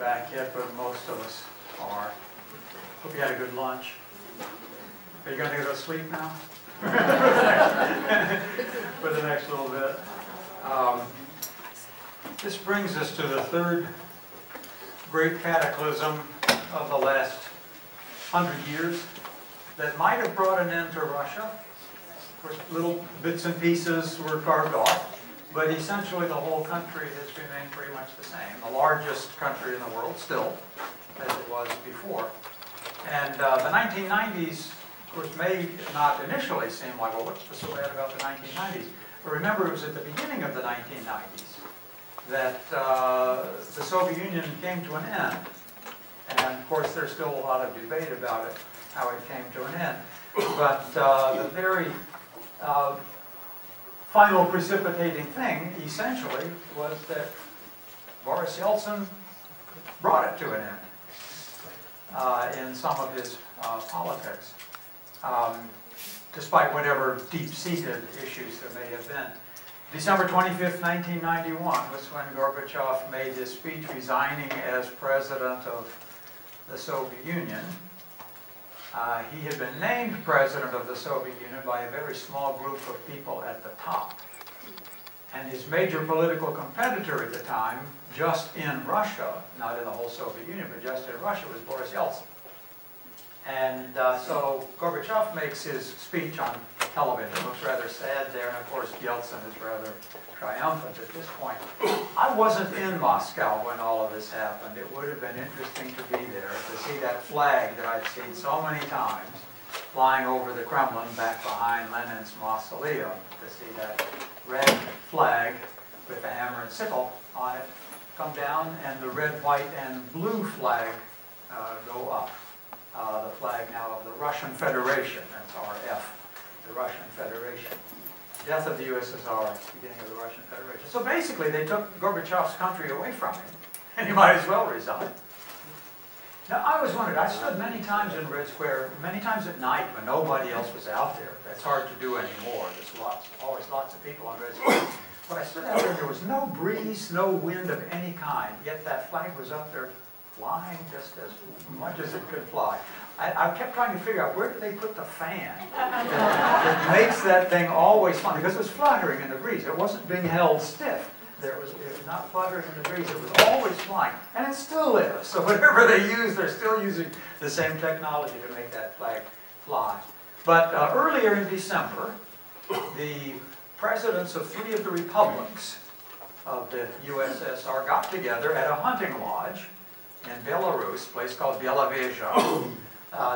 back yet, but most of us are. Hope you had a good lunch. Are you going to go to sleep now? For the next little bit. This brings us to the third great cataclysm of the last 100 years that might have brought an end to Russia. Of course, little bits and pieces were carved off, but essentially the whole country has remained pretty much the same. The largest country in the world still, as it was before. And the 1990s, of course, may not initially seem like, well, what's so bad about the 1990s? But remember, it was at the beginning of the 1990s that the Soviet Union came to an end. And of course, there's still a lot of debate about it, how it came to an end. But the very final precipitating thing, essentially, was that Boris Yeltsin brought it to an end in some of his politics, despite whatever deep-seated issues there may have been. December 25th, 1991 was when Gorbachev made his speech resigning as president of the Soviet Union. He had been named president of the Soviet Union by a very small group of people at the top. And his major political competitor at the time, just in Russia, not in the whole Soviet Union, but just in Russia, was Boris Yeltsin. And so Gorbachev makes his speech on television. It looks rather sad there, and of course Yeltsin is rather triumphant at this point. I wasn't in Moscow when all of this happened. It would have been interesting to be there, to see that flag that I've seen so many times flying over the Kremlin back behind Lenin's mausoleum, to see that red flag with the hammer and sickle on it come down, and the red, white, and blue flag go up. The flag now of the Russian Federation, that's RF, the Russian Federation. Death of the USSR, beginning of the Russian Federation. So basically they took Gorbachev's country away from him, and he might as well resign. Now I was wondering, I stood many times in Red Square, many times at night when nobody else was out there. That's hard to do anymore. There's always lots of people on Red Square. But I stood out there and there was no breeze, no wind of any kind, yet that flag was up there flying just as much as it could fly. I kept trying to figure out, where did they put the fan that makes that thing always fly? Because it was fluttering in the breeze. It wasn't being held stiff. It was not fluttering in the breeze. It was always flying. And it still is. So whatever they use, they're still using the same technology to make that flag fly. But earlier in December, the presidents of 3 of the republics of the USSR got together at a hunting lodge in Belarus, a place called Belavezha.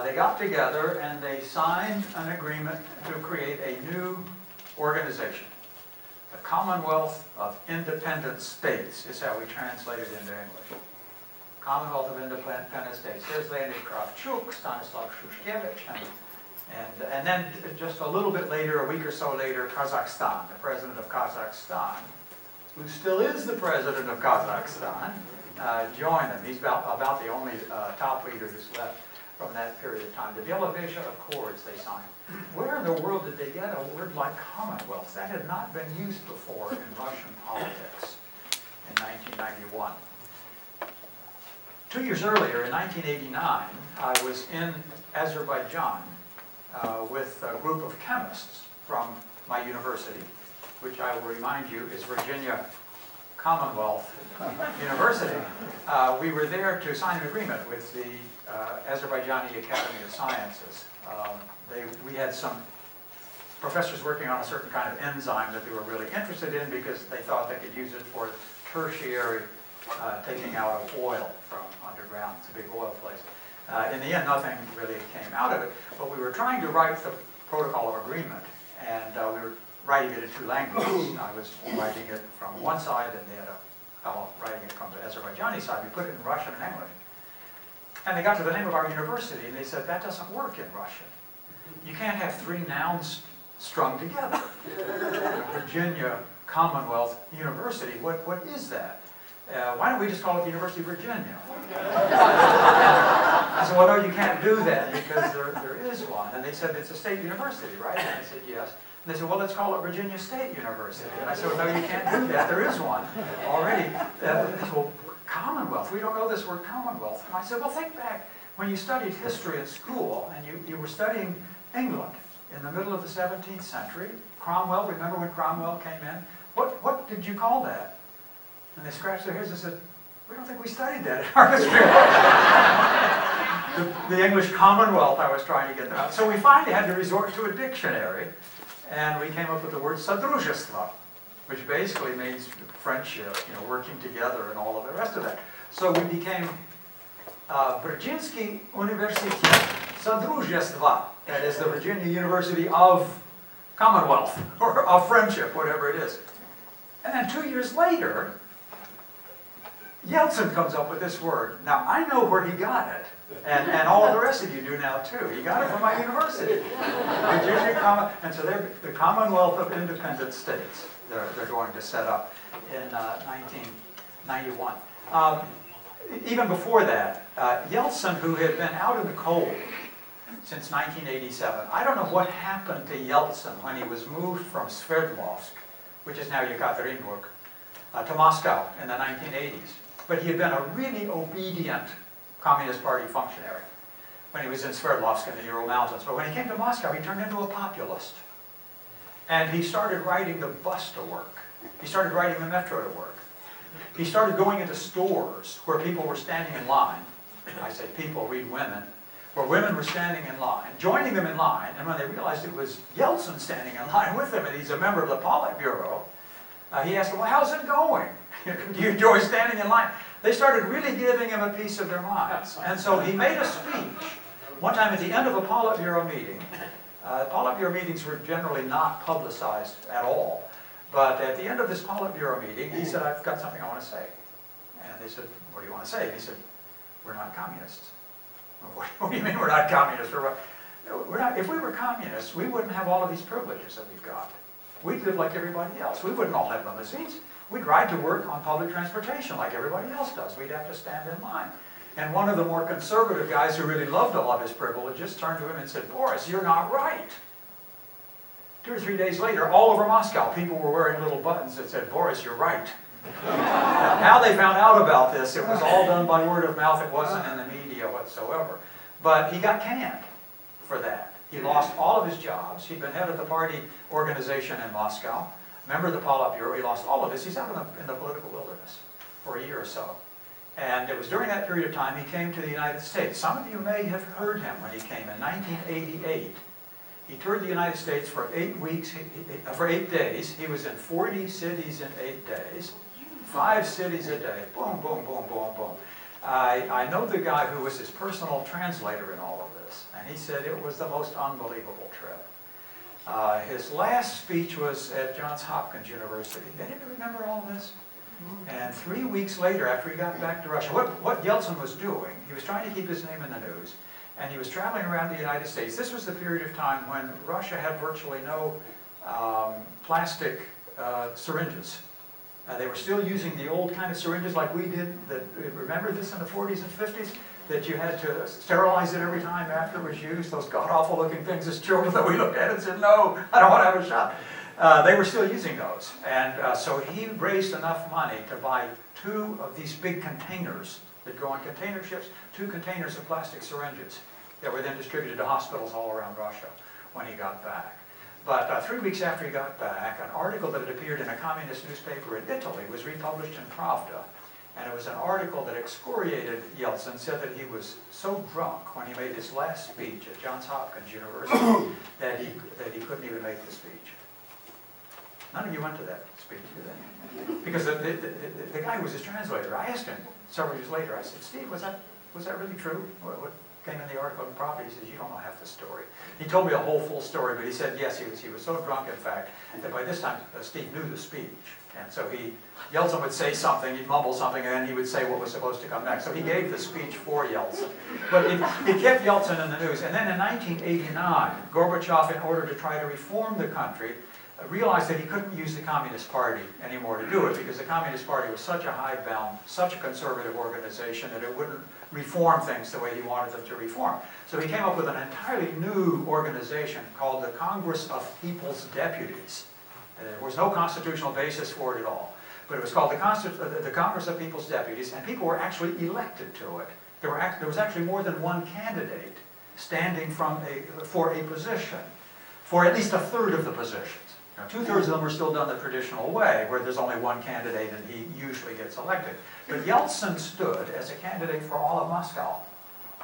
They got together and they signed an agreement to create a new organization. The Commonwealth of Independent States is how we translate it into English. Commonwealth of Independent States. There's Leonid Kravchuk, Stanislav Shushkevich, and then just a little bit later, a week or so later, Kazakhstan, the president of Kazakhstan, who still is the president of Kazakhstan, joined them. He's about the only top leader who's left from that period of time. The Belavezha Accords they signed. Where in the world did they get a word like Commonwealth? That had not been used before in Russian politics in 1991. 2 years earlier, in 1989, I was in Azerbaijan with a group of chemists from my university, which I will remind you is Virginia Commonwealth University. We were there to sign an agreement with the Azerbaijani Academy of Sciences. We had some professors working on a certain kind of enzyme that they were really interested in because they thought they could use it for tertiary taking out of oil from underground. It's a big oil place. In the end, nothing really came out of it, but we were trying to write the protocol of agreement, and we were writing it in 2 languages. I was writing it from one side, and they had a fellow writing it from the Azerbaijani side. We put it in Russian and English. And they got to the name of our university, and they said, that doesn't work in Russian. You can't have 3 nouns strung together. Virginia Commonwealth University, what is that? Why don't we just call it the University of Virginia? I said, well, no, you can't do that because there is one. And they said, it's a state university, right? And I said, yes. And they said, well, let's call it Virginia State University. And I said, well, no, you can't do that. There is one already. Well, Commonwealth, we don't know this word Commonwealth. And I said, well, think back when you studied history in school and you were studying England in the middle of the 17th century. Cromwell, remember when Cromwell came in? What did you call that? And they scratched their heads and said, we don't think we studied that in our history. the English Commonwealth I was trying to get them out. So we finally had to resort to a dictionary, and we came up with the word Sadružestva, which basically means friendship, working together and all of the rest of that. So we became Virginsky Universitet Sadružestva, that is the Virginia University of Commonwealth, or of friendship, whatever it is. And then 2 years later, Yeltsin comes up with this word. Now, I know where he got it, and all of the rest of you do now too. He got it from my university. And so they're the Commonwealth of Independent States they're going to set up in 1991. Even before that, Yeltsin, who had been out in the cold since 1987, I don't know what happened to Yeltsin when he was moved from Sverdlovsk, which is now Yekaterinburg, to Moscow in the 1980s. But he had been a really obedient Communist Party functionary when he was in Sverdlovsk in the Ural Mountains. But when he came to Moscow, he turned into a populist. And he started riding the bus to work. He started riding the metro to work. He started going into stores where people were standing in line. I say people, read women. Where women were standing in line, joining them in line, and when they realized it was Yeltsin standing in line with them, and he's a member of the Politburo, he asked them, well, how's it going? Do you enjoy standing in line? They started really giving him a piece of their minds. And so he made a speech one time at the end of a Politburo meeting. Politburo meetings were generally not publicized at all. But at the end of this Politburo meeting, he said, I've got something I want to say. And they said, what do you want to say? And he said, we're not communists. What do you mean we're not communists? We're not, if we were communists, we wouldn't have all of these privileges that we've got. We'd live like everybody else. We wouldn't all have limousines. We'd ride to work on public transportation like everybody else does. We'd have to stand in line. And one of the more conservative guys who really loved all of his privileges turned to him and said, Boris, you're not right. 2 or 3 days later, all over Moscow, people were wearing little buttons that said, Boris, you're right. How they found out about this, it was all done by word of mouth. It wasn't in the media whatsoever. But he got canned for that. He lost all of his jobs. He'd been head of the party organization in Moscow, member of the Politburo. He lost all of this. He's out in the political wilderness for a year or so. And it was during that period of time he came to the United States. Some of you may have heard him when he came in 1988. He toured the United States for 8 weeks, for 8 days. He was in 40 cities in 8 days. 5 cities a day. Boom, boom, boom, boom, boom. I know the guy who was his personal translator in all of this, and he said it was the most unbelievable trip. His last speech was at Johns Hopkins University. Did anybody remember all of this? And 3 weeks later, after he got back to Russia, what Yeltsin was doing, he was trying to keep his name in the news, and he was traveling around the United States. This was the period of time when Russia had virtually no plastic syringes. They were still using the old kind of syringes like we did. Remember this in the 40s and 50s? That you had to sterilize it every time after it was used? Those god-awful looking things as children that we looked at and said, no, I don't want to have a shot. They were still using those. And so he raised enough money to buy 2 of these big containers that go on container ships, 2 containers of plastic syringes that were then distributed to hospitals all around Russia when he got back. But 3 weeks after he got back, an article that had appeared in a communist newspaper in Italy was republished in Pravda. And it was an article that excoriated Yeltsin, said that he was so drunk when he made his last speech at Johns Hopkins University that he couldn't even make the speech. None of you went to that speech, did they? Because the guy who was his translator, I asked him several years later, I said, Steve, was that really true? What came in the article in Pravda? He says, you don't know half the story. He told me a whole full story, but he said, yes, he was so drunk, in fact, that by this time Steve knew the speech. And so Yeltsin would say something, he'd mumble something, and then he would say what was supposed to come next. So he gave the speech for Yeltsin. But it kept Yeltsin in the news. And then in 1989, Gorbachev, in order to try to reform the country, realized that he couldn't use the Communist Party anymore to do it, because the Communist Party was such a hidebound, such a conservative organization that it wouldn't reform things the way he wanted them to reform. So he came up with an entirely new organization called the Congress of People's Deputies. There was no constitutional basis for it at all. But it was called the Congress of People's Deputies, and people were actually elected to it. There was actually more than one candidate standing for a position, for at least a third of the positions. Now, 2/3 of them were still done the traditional way, where there's only one candidate and he usually gets elected. But Yeltsin stood as a candidate for all of Moscow.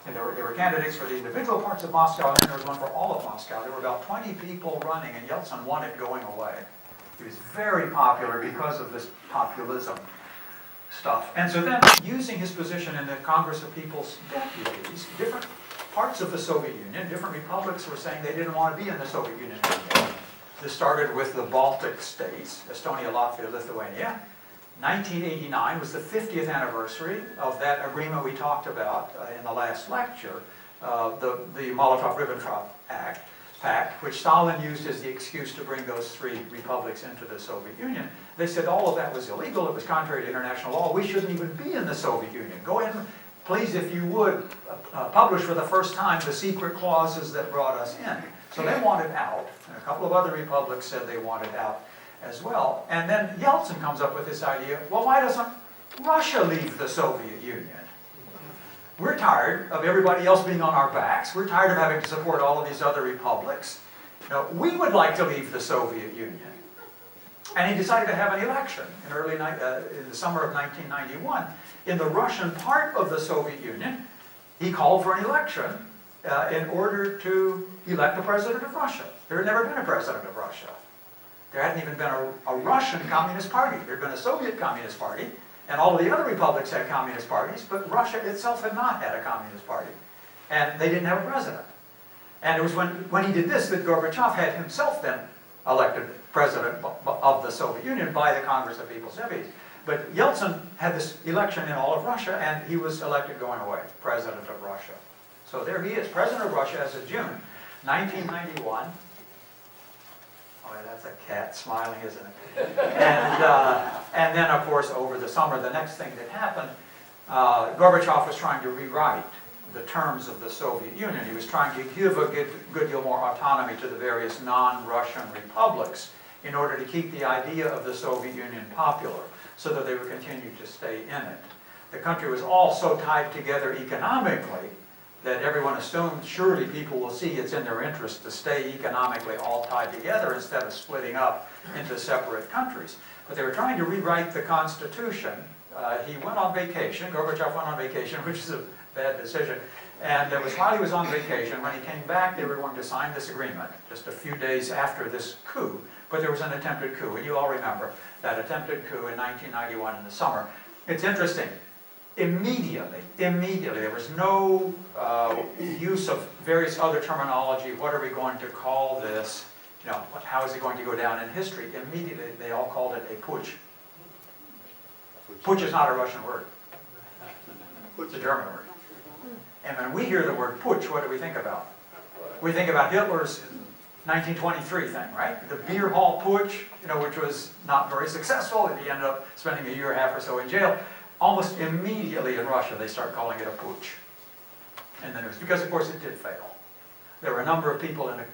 And there were candidates for the individual parts of Moscow, and then there was one for all of Moscow. There were about 20 people running, and Yeltsin won it going away. He was very popular because of this populism stuff. And so then, using his position in the Congress of People's Deputies, different parts of the Soviet Union, different republics were saying they didn't want to be in the Soviet Union anymore. This started with the Baltic states, Estonia, Latvia, Lithuania. 1989 was the 50th anniversary of that agreement we talked about in the last lecture, the Molotov-Ribbentrop Pact, which Stalin used as the excuse to bring those three republics into the Soviet Union. They said all of that was illegal, it was contrary to international law, we shouldn't even be in the Soviet Union. Go ahead and, please, if you would, publish for the first time the secret clauses that brought us in. So they wanted out, and a couple of other republics said they wanted out as well. And then Yeltsin comes up with this idea, well, why doesn't Russia leave the Soviet Union? We're tired of everybody else being on our backs. We're tired of having to support all of these other republics. Now, we would like to leave the Soviet Union. And he decided to have an election in the summer of 1991. In the Russian part of the Soviet Union, he called for an election in order to elect a president of Russia. There had never been a president of Russia. There hadn't even been a Russian Communist Party. There had been a Soviet Communist Party, and all of the other republics had Communist parties, but Russia itself had not had a Communist Party. And they didn't have a president. And it was when he did this that Gorbachev had himself then elected president of the Soviet Union by the Congress of People's Deputies. But Yeltsin had this election in all of Russia, and he was elected going away, president of Russia. So there he is, president of Russia as of June 1991. Oh, that's a cat smiling, isn't it? And then, of course, over the summer, the next thing that happened, Gorbachev was trying to rewrite the terms of the Soviet Union. He was trying to give a good deal more autonomy to the various non-Russian republics in order to keep the idea of the Soviet Union popular, so that they would continue to stay in it. The country was all so tied together economically that everyone assumed surely people will see it's in their interest to stay economically all tied together instead of splitting up into separate countries. But they were trying to rewrite the Constitution. He went on vacation, Gorbachev went on vacation, which is a bad decision. And it was while he was on vacation, when he came back, they were going to sign this agreement just a few days after this coup. But there was an attempted coup, and you all remember that attempted coup in 1991 in the summer. It's interesting. Immediately, there was no use of various other terminology. What are we going to call this? You know, how is it going to go down in history? Immediately, they all called it a putsch. Putsch is not a Russian word. It's a German word. And when we hear the word putsch, what do we think about? We think about Hitler's 1923 thing, right? The beer hall putsch, you know, which was not very successful, and he ended up spending a year and a half or so in jail. Almost immediately in Russia, they start calling it a putsch in the news, because of course it did fail. There were a number of people in the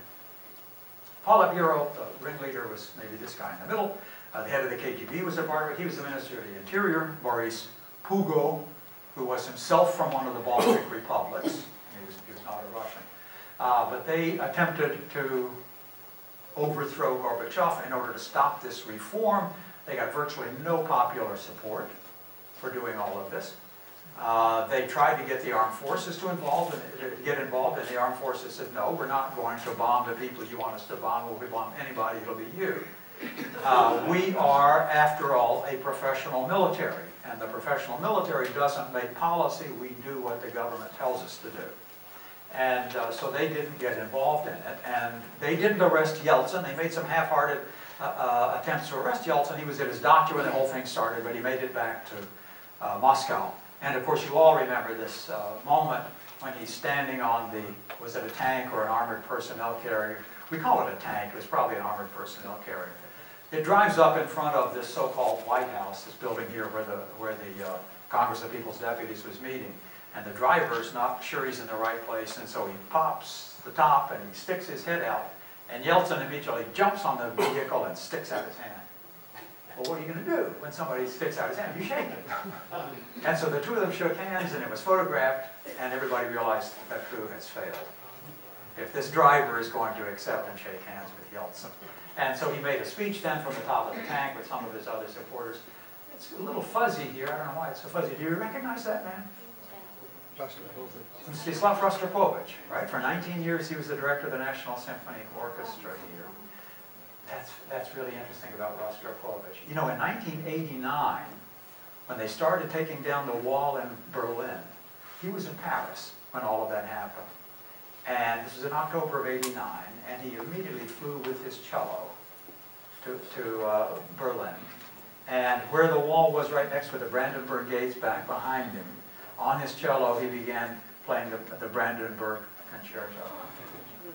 Politburo. The ringleader was maybe this guy in the middle. The head of the KGB was a part of it. He was the Minister of the Interior, Boris Pugo, who was himself from one of the Baltic republics. He was not a Russian. But they attempted to overthrow Gorbachev in order to stop this reform. They got virtually no popular support for doing all of this. They tried to get the armed forces to get involved, and the armed forces said, no, we're not going to bomb the people you want us to bomb. If we bomb anybody, it'll be you. We are, after all, a professional military, and the professional military doesn't make policy. We do what the government tells us to do. And so they didn't get involved in it, and they didn't arrest Yeltsin. They made some half-hearted attempts to arrest Yeltsin. He was at his doctor when the whole thing started, but he made it back to Moscow. And of course, you all remember this moment when he's standing on the, was it a tank or an armored personnel carrier? We call it a tank. It was probably an armored personnel carrier. It drives up in front of this so-called White House, this building here where the Congress of People's Deputies was meeting. And the driver's not sure he's in the right place, and so he pops the top and he sticks his head out. And Yeltsin immediately jumps on the vehicle and sticks out his hand. Well, what are you going to do when somebody sticks out his hand? You shake it. And so the two of them shook hands, and it was photographed, and everybody realized that coup has failed. If this driver is going to accept and shake hands with Yeltsin. And so he made a speech then from the top of the tank with some of his other supporters. It's a little fuzzy here. I don't know why it's so fuzzy. Do you recognize that man? Mstislav Rostropovich, right? For 19 years, he was the director of the National Symphony Orchestra here. That's really interesting about Rostropovich. You know, in 1989, when they started taking down the wall in Berlin, he was in Paris when all of that happened. And this was in October of '89, and he immediately flew with his cello to Berlin. And where the wall was right next to the Brandenburg Gates back behind him, on his cello, he began playing the Brandenburg Concerto.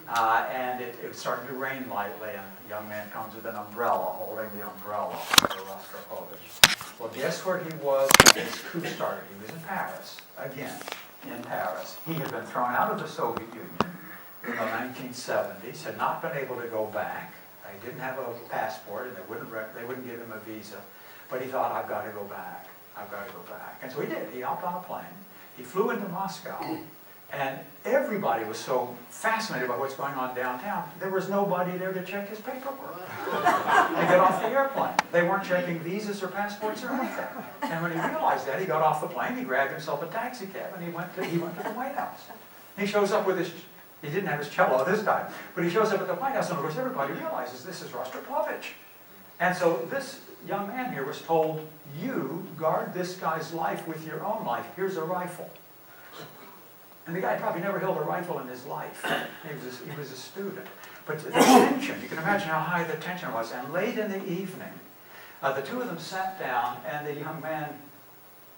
And it was starting to rain lightly, and the young man comes with an umbrella, holding the umbrella for Rostropovich. Well, guess where he was when this coup started? He was in Paris, again, in Paris. He had been thrown out of the Soviet Union in the 1970s, had not been able to go back. He didn't have a passport, and they wouldn't give him a visa. But he thought, I've got to go back. I've got to go back. And so he did. He hopped on a plane. He flew into Moscow. And everybody was so fascinated by what's going on downtown, there was nobody there to check his paperwork. They got off the airplane. They weren't checking visas or passports or anything. And when he realized that, he got off the plane, he grabbed himself a taxi cab, and he went to the White House. He shows up with he didn't have his cello this time, but he shows up at the White House, and of course everybody realizes this is Rostropovich. And so this young man here was told, you guard this guy's life with your own life. Here's a rifle. And the guy probably never held a rifle in his life. He was a student. But the tension, you can imagine how high the tension was. And late in the evening, the two of them sat down, and the young man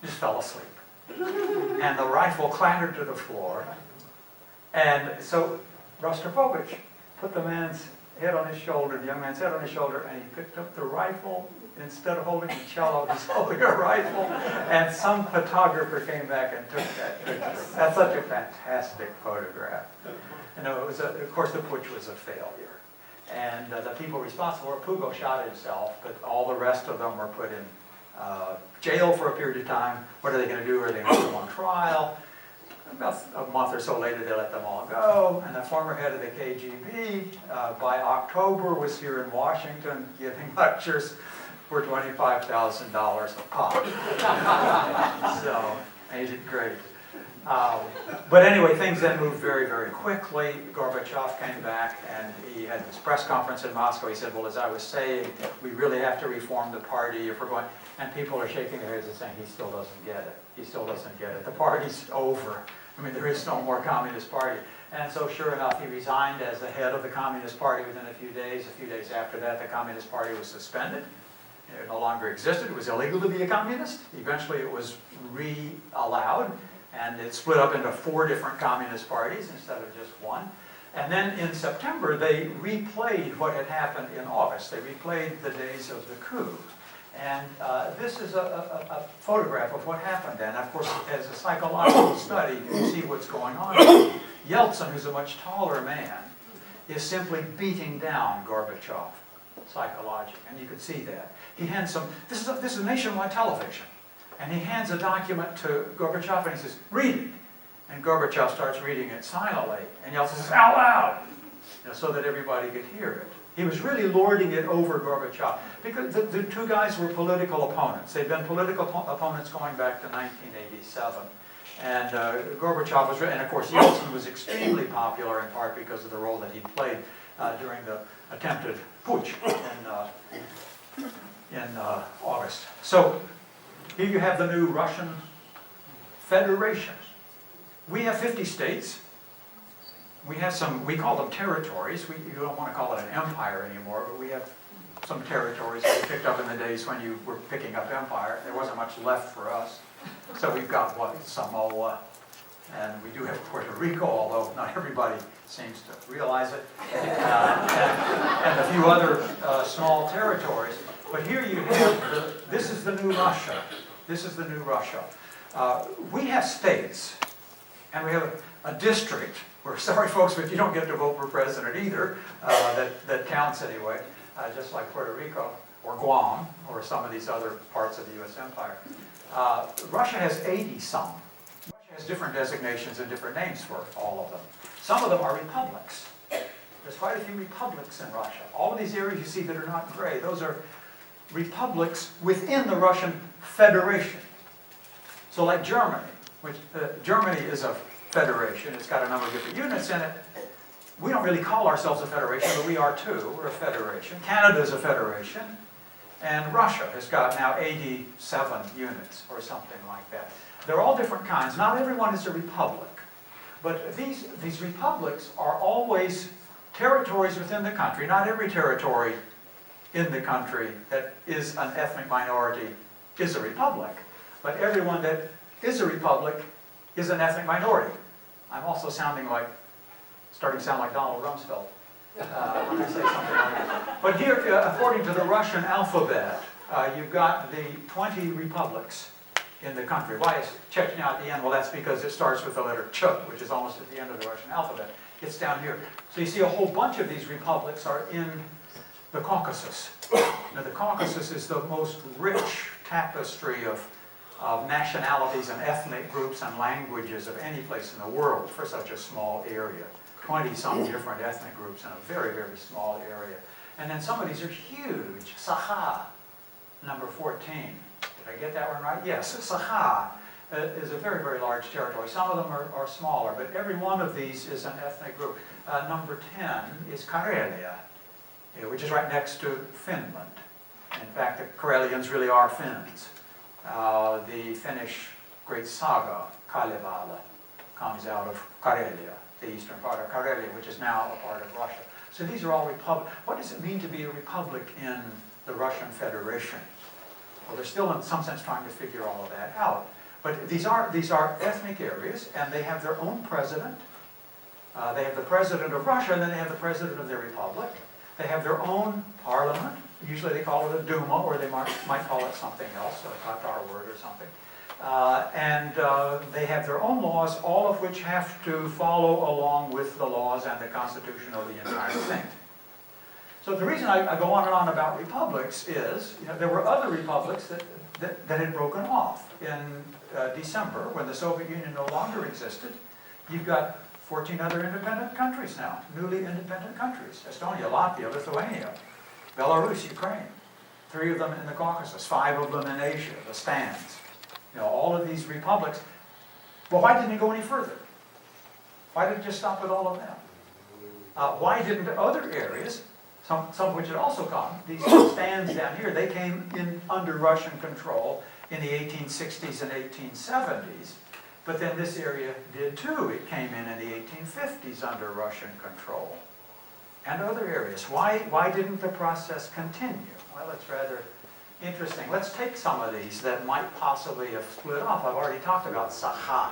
just fell asleep. And the rifle clattered to the floor. And so Rostropovich put the man's head on his shoulder, the young man's head on his shoulder, and he picked up the rifle. Instead of holding the cello, he's holding a rifle. And some photographer came back and took that picture. That's such a fantastic photograph. You know, it was of course, the putsch was a failure. And the people responsible were, Pugo shot himself, but all the rest of them were put in jail for a period of time. What are they going to do? Are they going to put them on trial? About a month or so later, they let them all go. And the former head of the KGB, by October, was here in Washington giving lectures for $25,000 a pop. So, made it great. But anyway, things then moved very, very quickly. Gorbachev came back, and he had this press conference in Moscow. He said, well, as I was saying, we really have to reform the party if we're going. And people are shaking their heads and saying, he still doesn't get it. He still doesn't get it. The party's over. I mean, there is no more Communist Party. And so sure enough, he resigned as the head of the Communist Party within a few days. A few days after that, the Communist Party was suspended. It no longer existed. It was illegal to be a communist. Eventually it was re-allowed, and it split up into 4 different communist parties instead of just one. And then in September, they replayed what had happened in August. They replayed the days of the coup. And this is a photograph of what happened then. Of course, as a psychological study, you see what's going on. Yeltsin, who's a much taller man, is simply beating down Gorbachev psychologically, and you can see that. He hands some, this is nationwide television, and he hands a document to Gorbachev, and he says, read it. And Gorbachev starts reading it silently, and Yeltsin says, out loud, so that everybody could hear it. He was really lording it over Gorbachev, because the two guys were political opponents. They'd been political opponents going back to 1987. And Gorbachev was, and of course Yeltsin was extremely popular in part because of the role that he played during the attempted putsch in August. So here you have the new Russian Federation. We have 50 states. We have some, we call them territories. You don't want to call it an empire anymore, but we have some territories that we picked up in the days when you were picking up empire. There wasn't much left for us. So we've got, Samoa, and we do have Puerto Rico, although not everybody seems to realize it, and a few other small territories. But here you have, this is the new Russia. This is the new Russia. We have states, and we have a district. We're sorry, folks, but you don't get to vote for president either. That counts anyway, just like Puerto Rico. or Guam, or some of these other parts of the U.S. empire. Russia has 80-some. Russia has different designations and different names for all of them. Some of them are republics. There's quite a few republics in Russia. All of these areas you see that are not gray, those are republics within the Russian Federation. So like Germany, which Germany is a federation, it's got a number of different units in it. We don't really call ourselves a federation, but we are too. We're a federation. Canada is a federation. And Russia has got now 87 units or something like that. They're all different kinds. Not everyone is a republic. But these republics are always territories within the country. Not every territory in the country that is an ethnic minority is a republic. But everyone that is a republic is an ethnic minority. I'm also starting to sound like Donald Rumsfeld when I say something like that. But here, according to the Russian alphabet, you've got the 20 republics in the country. Why is Chechnya at the end? Well, that's because it starts with the letter Ch, which is almost at the end of the Russian alphabet. It's down here. So you see a whole bunch of these republics are in the Caucasus. Now, the Caucasus is the most rich tapestry of nationalities and ethnic groups and languages of any place in the world for such a small area. 20-some different ethnic groups in a very, very small area. And then some of these are huge. Sakha, number 14. Did I get that one right? Yes, Sakha is a very, very large territory. Some of them are smaller, but every one of these is an ethnic group. Number 10 is Karelia, which is right next to Finland. In fact, the Karelians really are Finns. The Finnish great saga, Kalevala, comes out of Karelia, the eastern part of Karelia, which is now a part of Russia. So these are all republics. What does it mean to be a republic in the Russian Federation? Well, they're still in some sense trying to figure all of that out. But these are ethnic areas, and they have their own president. They have the president of Russia, and then they have the president of their republic. They have their own parliament. Usually they call it a Duma, or they might call it something else, a Tatar word or something. And they have their own laws, all of which have to follow along with the laws and the Constitution of the entire thing. So the reason I go on and on about republics is, there were other republics that had broken off. In December, when the Soviet Union no longer existed, you've got 14 other independent countries now, newly independent countries. Estonia, Latvia, Lithuania, Belarus, Ukraine. 3 of them in the Caucasus, 5 of them in Asia, the Stans. All of these republics. Well, why didn't it go any further? Why did it just stop with all of them? Why didn't other areas, some of which had also come, these stands down here, they came in under Russian control in the 1860s and 1870s, but then this area did too. It came in the 1850s under Russian control. And other areas. Why didn't the process continue? Well, it's rather interesting. Let's take some of these that might possibly have split off. I've already talked about Sakha.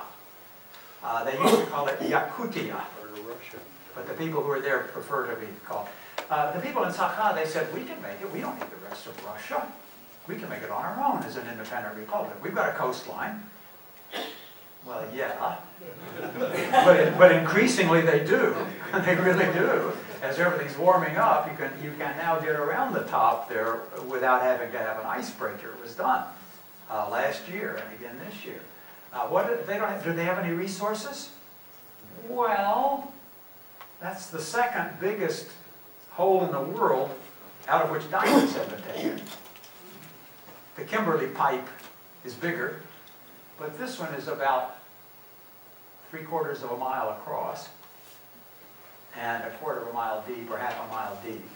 They used to call it Yakutia, but the people who are there prefer to be called. The people in Sakha, they said, we can make it. We don't need the rest of Russia. We can make it on our own as an independent republic. We've got a coastline. Well, yeah. But increasingly they do. They really do. As everything's warming up, you can now get around the top there without having to have an icebreaker. It was done last year and again this year. Do they have any resources? Well, that's the second biggest hole in the world out of which diamonds have been taken. The Kimberley pipe is bigger, but this one is about 3/4 of a mile across and 1/4 of a mile deep or 1/2 a mile deep.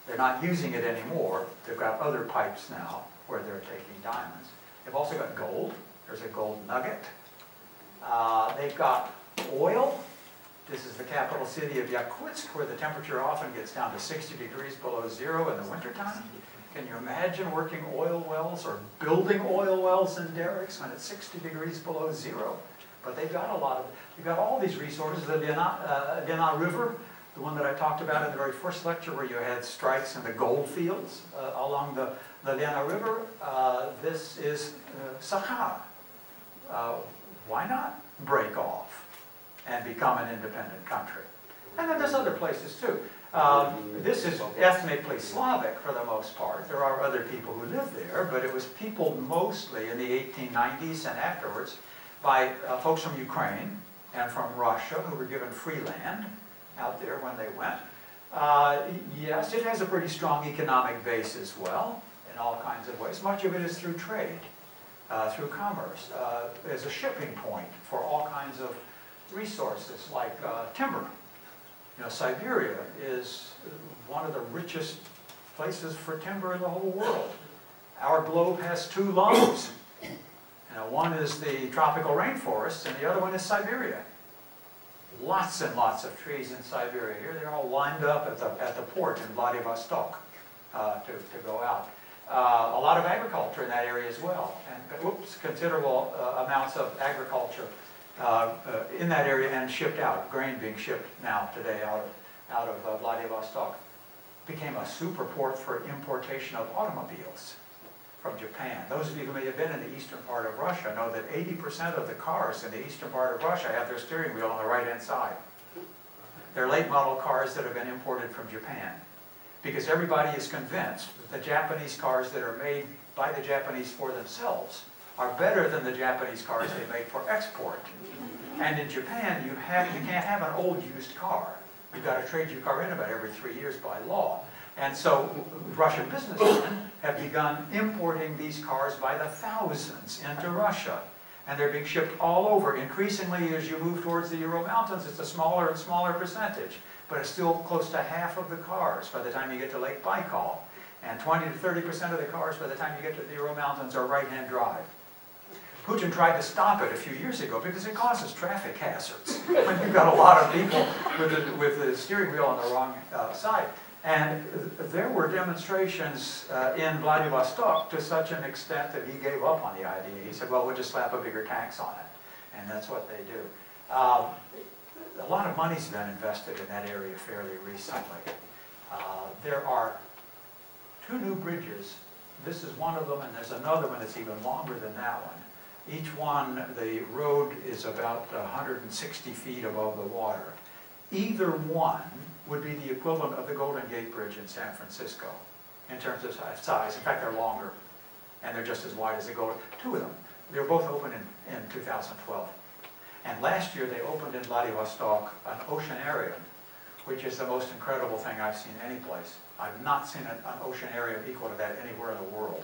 They're not using it anymore. They've got other pipes now where they're taking diamonds. They've also got gold. There's a gold nugget. They've got oil. This is the capital city of Yakutsk, where the temperature often gets down to 60 degrees below zero in the wintertime. Can you imagine working oil wells or building oil wells in derricks when it's 60 degrees below zero? But they've got they've got all these resources. The Lena River, the one that I talked about in the very first lecture where you had strikes in the gold fields along the Lena River. This is Sakha. Why not break off and become an independent country? And then there's other places too. This is ethnically Slavic for the most part. There are other people who live there, but it was peopled mostly in the 1890s and afterwards by folks from Ukraine and from Russia who were given free land out there when they went. Yes, it has a pretty strong economic base as well, in all kinds of ways. Much of it is through trade, through commerce, as a shipping point for all kinds of resources like timber. You know, Siberia is one of the richest places for timber in the whole world. Our globe has two lungs. You know, one is the tropical rainforests, and the other one is Siberia. Lots and lots of trees in Siberia. Here they're all lined up at the port in Vladivostok to go out. A lot of agriculture in that area as well, and considerable amounts of agriculture in that area and shipped out. Grain being shipped now today out of Vladivostok. Became a super port for importation of automobiles from Japan. Those of you who may have been in the eastern part of Russia know that 80% of the cars in the eastern part of Russia have their steering wheel on the right-hand side. They're late model cars that have been imported from Japan. Because everybody is convinced that the Japanese cars that are made by the Japanese for themselves are better than the Japanese cars they make for export. And in Japan, you can't have an old used car. You've got to trade your car in about every 3 years by law. And so Russian businessmen have begun importing these cars by the thousands into Russia. And they're being shipped all over. Increasingly, as you move towards the Ural Mountains, it's a smaller and smaller percentage. But it's still close to half of the cars by the time you get to Lake Baikal. And 20 to 30% of the cars by the time you get to the Ural Mountains are right-hand drive. Putin tried to stop it a few years ago because it causes traffic hazards when you've got a lot of people with the steering wheel on the wrong side. And there were demonstrations in Vladivostok to such an extent that he gave up on the idea. He said, well, we'll just slap a bigger tax on it. And that's what they do. A lot of money's been invested in that area fairly recently. There are 2 new bridges. This is one of them, and there's another one that's even longer than that one. Each one, the road is about 160 feet above the water. Either one would be the equivalent of the Golden Gate Bridge in San Francisco in terms of size. In fact, they're longer, and they're just as wide as the Golden. 2 of them. They were both opened in 2012. And last year, they opened in Vladivostok an oceanarium, which is the most incredible thing I've seen any place. I've not seen an oceanarium equal to that anywhere in the world.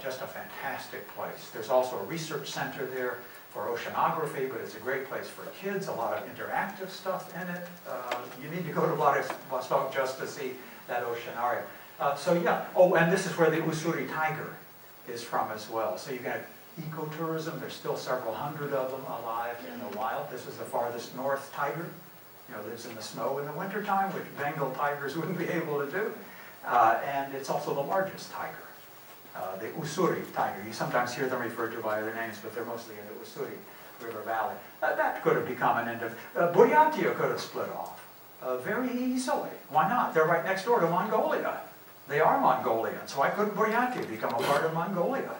Just a fantastic place. There's also a research center there for oceanography, but it's a great place for kids, a lot of interactive stuff in it. You need to go to Vladivostok just to see that oceanarium. So yeah, oh, and this is where the Ussuri tiger is from as well. So you got ecotourism. There's still several hundred of them alive in the wild. This is the farthest north tiger. You know, lives in the snow in the wintertime, which Bengal tigers wouldn't be able to do. And it's also the largest tiger. The Ussuri tiger. You sometimes hear them referred to by other names, but they're mostly in the Ussuri River Valley. That could have become an end of... Buryatia could have split off very easily. Why not? They're right next door to Mongolia. They are Mongolian, so why couldn't Buryatia become a part of Mongolia?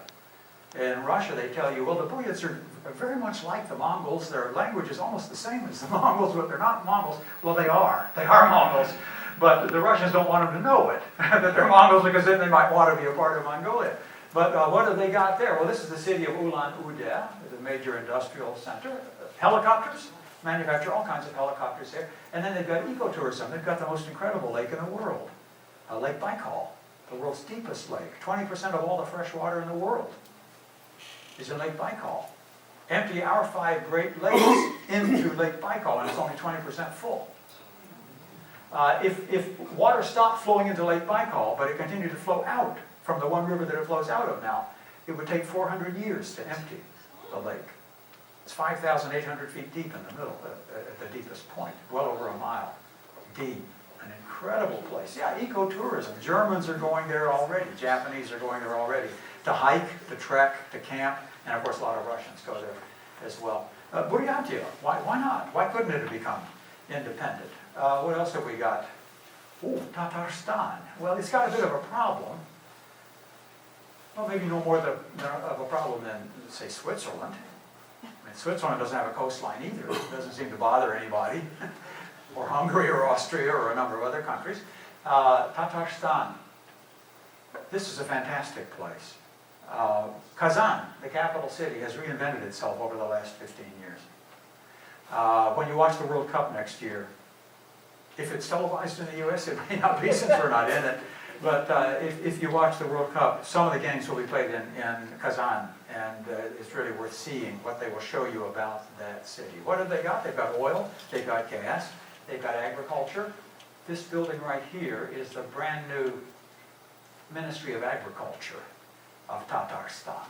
In Russia, they tell you, well, the Buryats are very much like the Mongols. Their language is almost the same as the Mongols, but they're not Mongols. Well, they are. They are Mongols. But the Russians don't want them to know it, that they're Mongols, because then they might want to be a part of Mongolia. But what have they got there? Well, this is the city of Ulan-Ude, the major industrial center. Helicopters, manufacture all kinds of helicopters there. And then they've got ecotourism. They've got the most incredible lake in the world, Lake Baikal, the world's deepest lake. 20% of all the fresh water in the world is in Lake Baikal. Empty our 5 Great Lakes into Lake Baikal, and it's only 20% full. If water stopped flowing into Lake Baikal, but it continued to flow out from the one river that it flows out of now, it would take 400 years to empty the lake. It's 5,800 feet deep in the middle, at the deepest point, well over a mile deep. An incredible place. Yeah, ecotourism. Germans are going there already. Japanese are going there already to hike, to trek, to camp, and of course a lot of Russians go there as well. Buryatia, why not? Why couldn't it have become independent? What else have we got? Ooh, Tatarstan. Well, it's got a bit of a problem. Well, maybe no more of a problem than, say, Switzerland. I mean, Switzerland doesn't have a coastline either. It doesn't seem to bother anybody. or Hungary or Austria or a number of other countries. Tatarstan. This is a fantastic place. Kazan, the capital city, has reinvented itself over the last 15 years. When you watch the World Cup next year, if it's televised in the US, it may not be since we're not in it, but if you watch the World Cup, some of the games will be played in Kazan, and it's really worth seeing what they will show you about that city. What have they got? They've got oil, they've got gas, they've got agriculture. This building right here is the brand new Ministry of Agriculture of Tatarstan.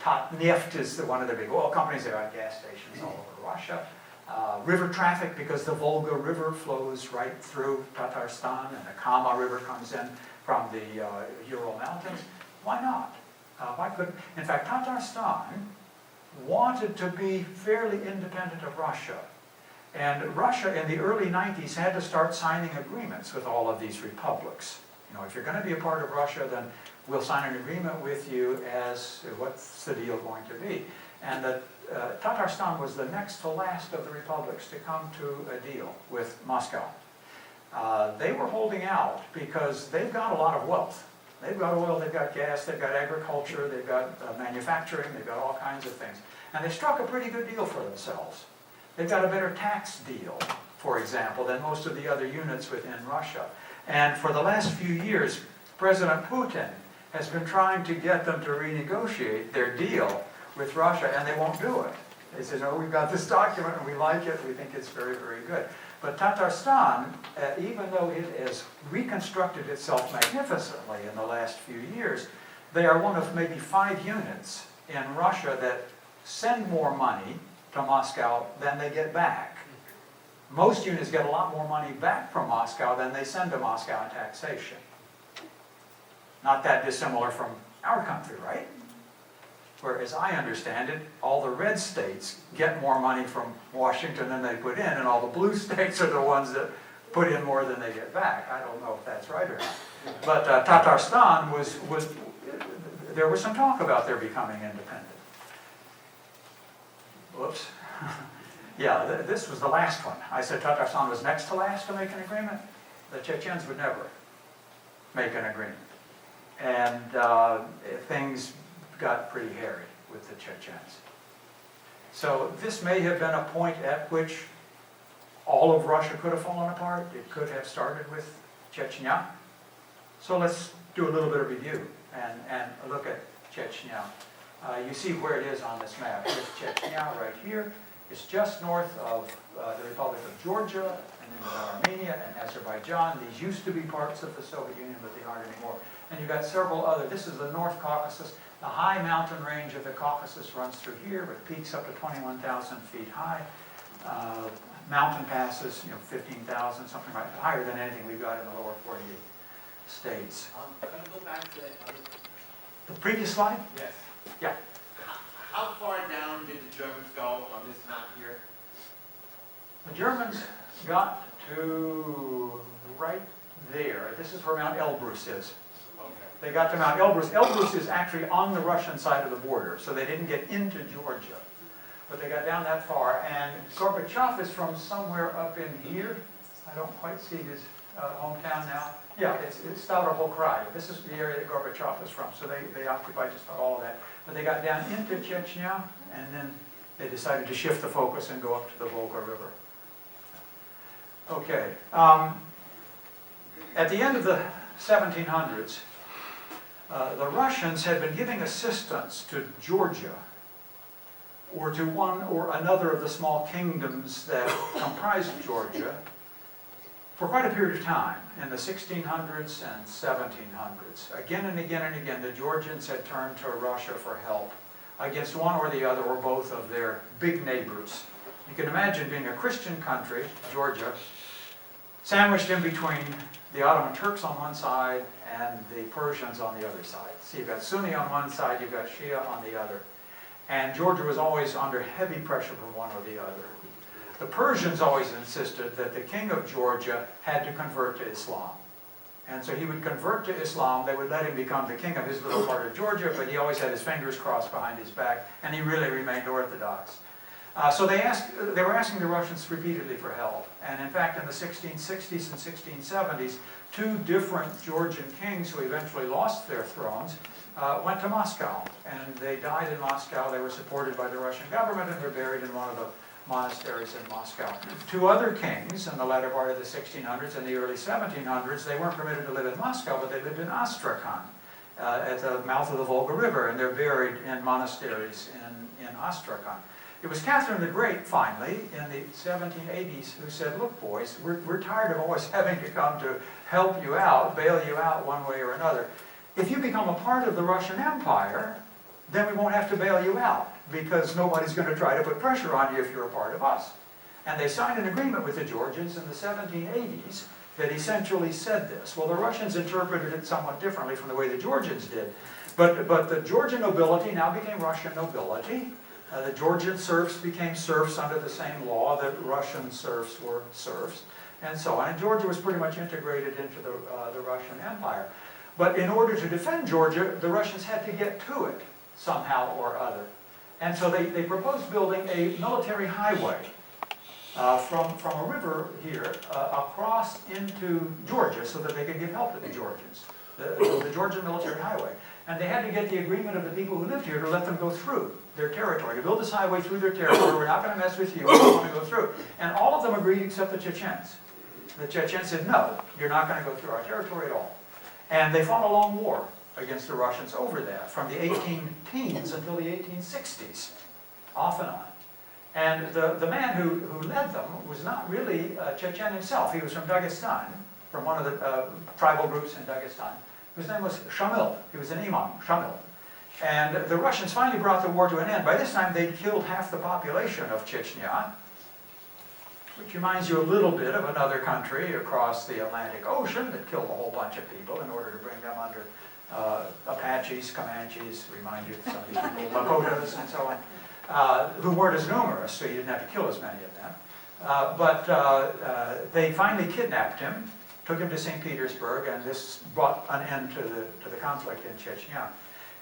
Tatneft is one of the big oil companies. They've got gas stations all over Russia. River traffic, because the Volga River flows right through Tatarstan, and the Kama River comes in from the Ural Mountains. Why not? Why couldn't? In fact, Tatarstan wanted to be fairly independent of Russia. And Russia in the early 90s had to start signing agreements with all of these republics. You know, if you're going to be a part of Russia, then we'll sign an agreement with you as what's the deal going to be. And that Tatarstan was the next to last of the republics to come to a deal with Moscow. They were holding out because they've got a lot of wealth. They've got oil, they've got gas, they've got agriculture, they've got manufacturing, they've got all kinds of things. And they struck a pretty good deal for themselves. They've got a better tax deal, for example, than most of the other units within Russia. And for the last few years, President Putin has been trying to get them to renegotiate their deal with Russia, and they won't do it. They say, no, we've got this document and we like it, we think it's very, very good. But Tatarstan, even though it has reconstructed itself magnificently in the last few years, they are one of maybe 5 units in Russia that send more money to Moscow than they get back. Most units get a lot more money back from Moscow than they send to Moscow in taxation. Not that dissimilar from our country, right? Where, as I understand it, all the red states get more money from Washington than they put in, and all the blue states are the ones that put in more than they get back. I don't know if that's right or not. But Tatarstan there was some talk about their becoming independent. Whoops. Yeah, this was the last one. I said Tatarstan was next to last to make an agreement. The Chechens would never make an agreement. And things got pretty hairy with the Chechens. So this may have been a point at which all of Russia could have fallen apart. It could have started with Chechnya. So let's do a little bit of review and look at Chechnya. You see where it is on this map. Here's Chechnya right here. It's just north of the Republic of Georgia, and then you've got Armenia and Azerbaijan. These used to be parts of the Soviet Union, but they aren't anymore. And you've got several other. This is the North Caucasus. The high mountain range of the Caucasus runs through here, with peaks up to 21,000 feet high. Mountain passes, 15,000, something like that, higher than anything we've got in the lower 48 states. Can I go back to The previous slide? Yes. Yeah. How far down did the Germans go on this map here? The Germans got to right there. This is where Mount Elbrus is. Okay. They got to Mount Elbrus. Elbrus is actually on the Russian side of the border, so they didn't get into Georgia. But they got down that far, and Gorbachev is from somewhere up in here. I don't quite see his hometown now. Yeah, it's Stavropol-Krai. This is the area that Gorbachev is from, so they occupied just about all of that. But they got down into Chechnya, and then they decided to shift the focus and go up to the Volga River. Okay. At the end of the 1700s, the Russians had been giving assistance to Georgia, or to one or another of the small kingdoms that comprised Georgia, for quite a period of time, in the 1600s and 1700s. Again and again and again, the Georgians had turned to Russia for help against one or the other or both of their big neighbors. You can imagine being a Christian country, Georgia, sandwiched in between the Ottoman Turks on one side and the Persians on the other side. So you've got Sunni on one side, you've got Shia on the other. And Georgia was always under heavy pressure from one or the other. The Persians always insisted that the king of Georgia had to convert to Islam. And so he would convert to Islam, they would let him become the king of his little part of Georgia, but he always had his fingers crossed behind his back, and he really remained Orthodox. So they were asking the Russians repeatedly for help. And in fact, in the 1660s and 1670s, two different Georgian kings who eventually lost their thrones went to Moscow. And they died in Moscow. They were supported by the Russian government, and they're buried in one of the monasteries in Moscow. Two other kings in the latter part of the 1600s and the early 1700s, they weren't permitted to live in Moscow, but they lived in Astrakhan at the mouth of the Volga River, and they're buried in monasteries in Astrakhan. It was Catherine the Great, finally, in the 1780s, who said, look, boys, we're tired of always having to come to help you out, bail you out one way or another. If you become a part of the Russian Empire, then we won't have to bail you out, because nobody's going to try to put pressure on you if you're a part of us. And they signed an agreement with the Georgians in the 1780s that essentially said this. Well, the Russians interpreted it somewhat differently from the way the Georgians did. But the Georgian nobility now became Russian nobility. The Georgian serfs became serfs under the same law that Russian serfs were serfs, and so on. And Georgia was pretty much integrated into the Russian Empire. But in order to defend Georgia, the Russians had to get to it somehow or other. And so they proposed building a military highway from a river here across into Georgia so that they could give help to the Georgians, the Georgian military highway. And they had to get the agreement of the people who lived here to let them go through their territory, to build this highway through their territory. We're not going to mess with you, we don't want to go through. And all of them agreed except the Chechens. The Chechens said, no, you're not going to go through our territory at all. And they fought a long war against the Russians over that, from the 1810s until the 1860s, off and on. And the man who led them was not really Chechen himself. He was from Dagestan, from one of the tribal groups in Dagestan. His name was Shamil. He was an imam, Shamil. And the Russians finally brought the war to an end. By this time, they'd killed half the population of Chechnya, which reminds you a little bit of another country across the Atlantic Ocean that killed a whole bunch of people in order to bring them under Apaches, Comanches, remind you of some of these people, Lakotas, and so on, who weren't as numerous, so you didn't have to kill as many of them. But they finally kidnapped him, took him to St. Petersburg, and this brought an end to the conflict in Chechnya.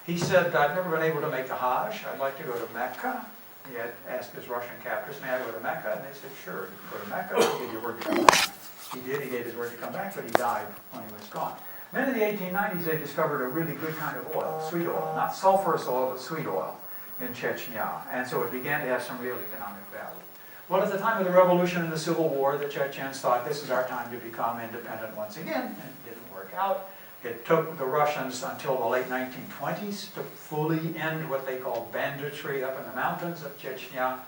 He said, I've never been able to make the Hajj. I'd like to go to Mecca. He had asked his Russian captors, may I go to Mecca? And they said, sure, you can go to Mecca. He gave your word to come back. He did, he gave his word to come back, but he died when he was gone. Then in the 1890s, they discovered a really good kind of oil, sweet oil, not sulfurous oil, but sweet oil in Chechnya. And so it began to have some real economic value. Well, at the time of the revolution and the Civil War, the Chechens thought this is our time to become independent once again, and it didn't work out. It took the Russians until the late 1920s to fully end what they called banditry up in the mountains of Chechnya.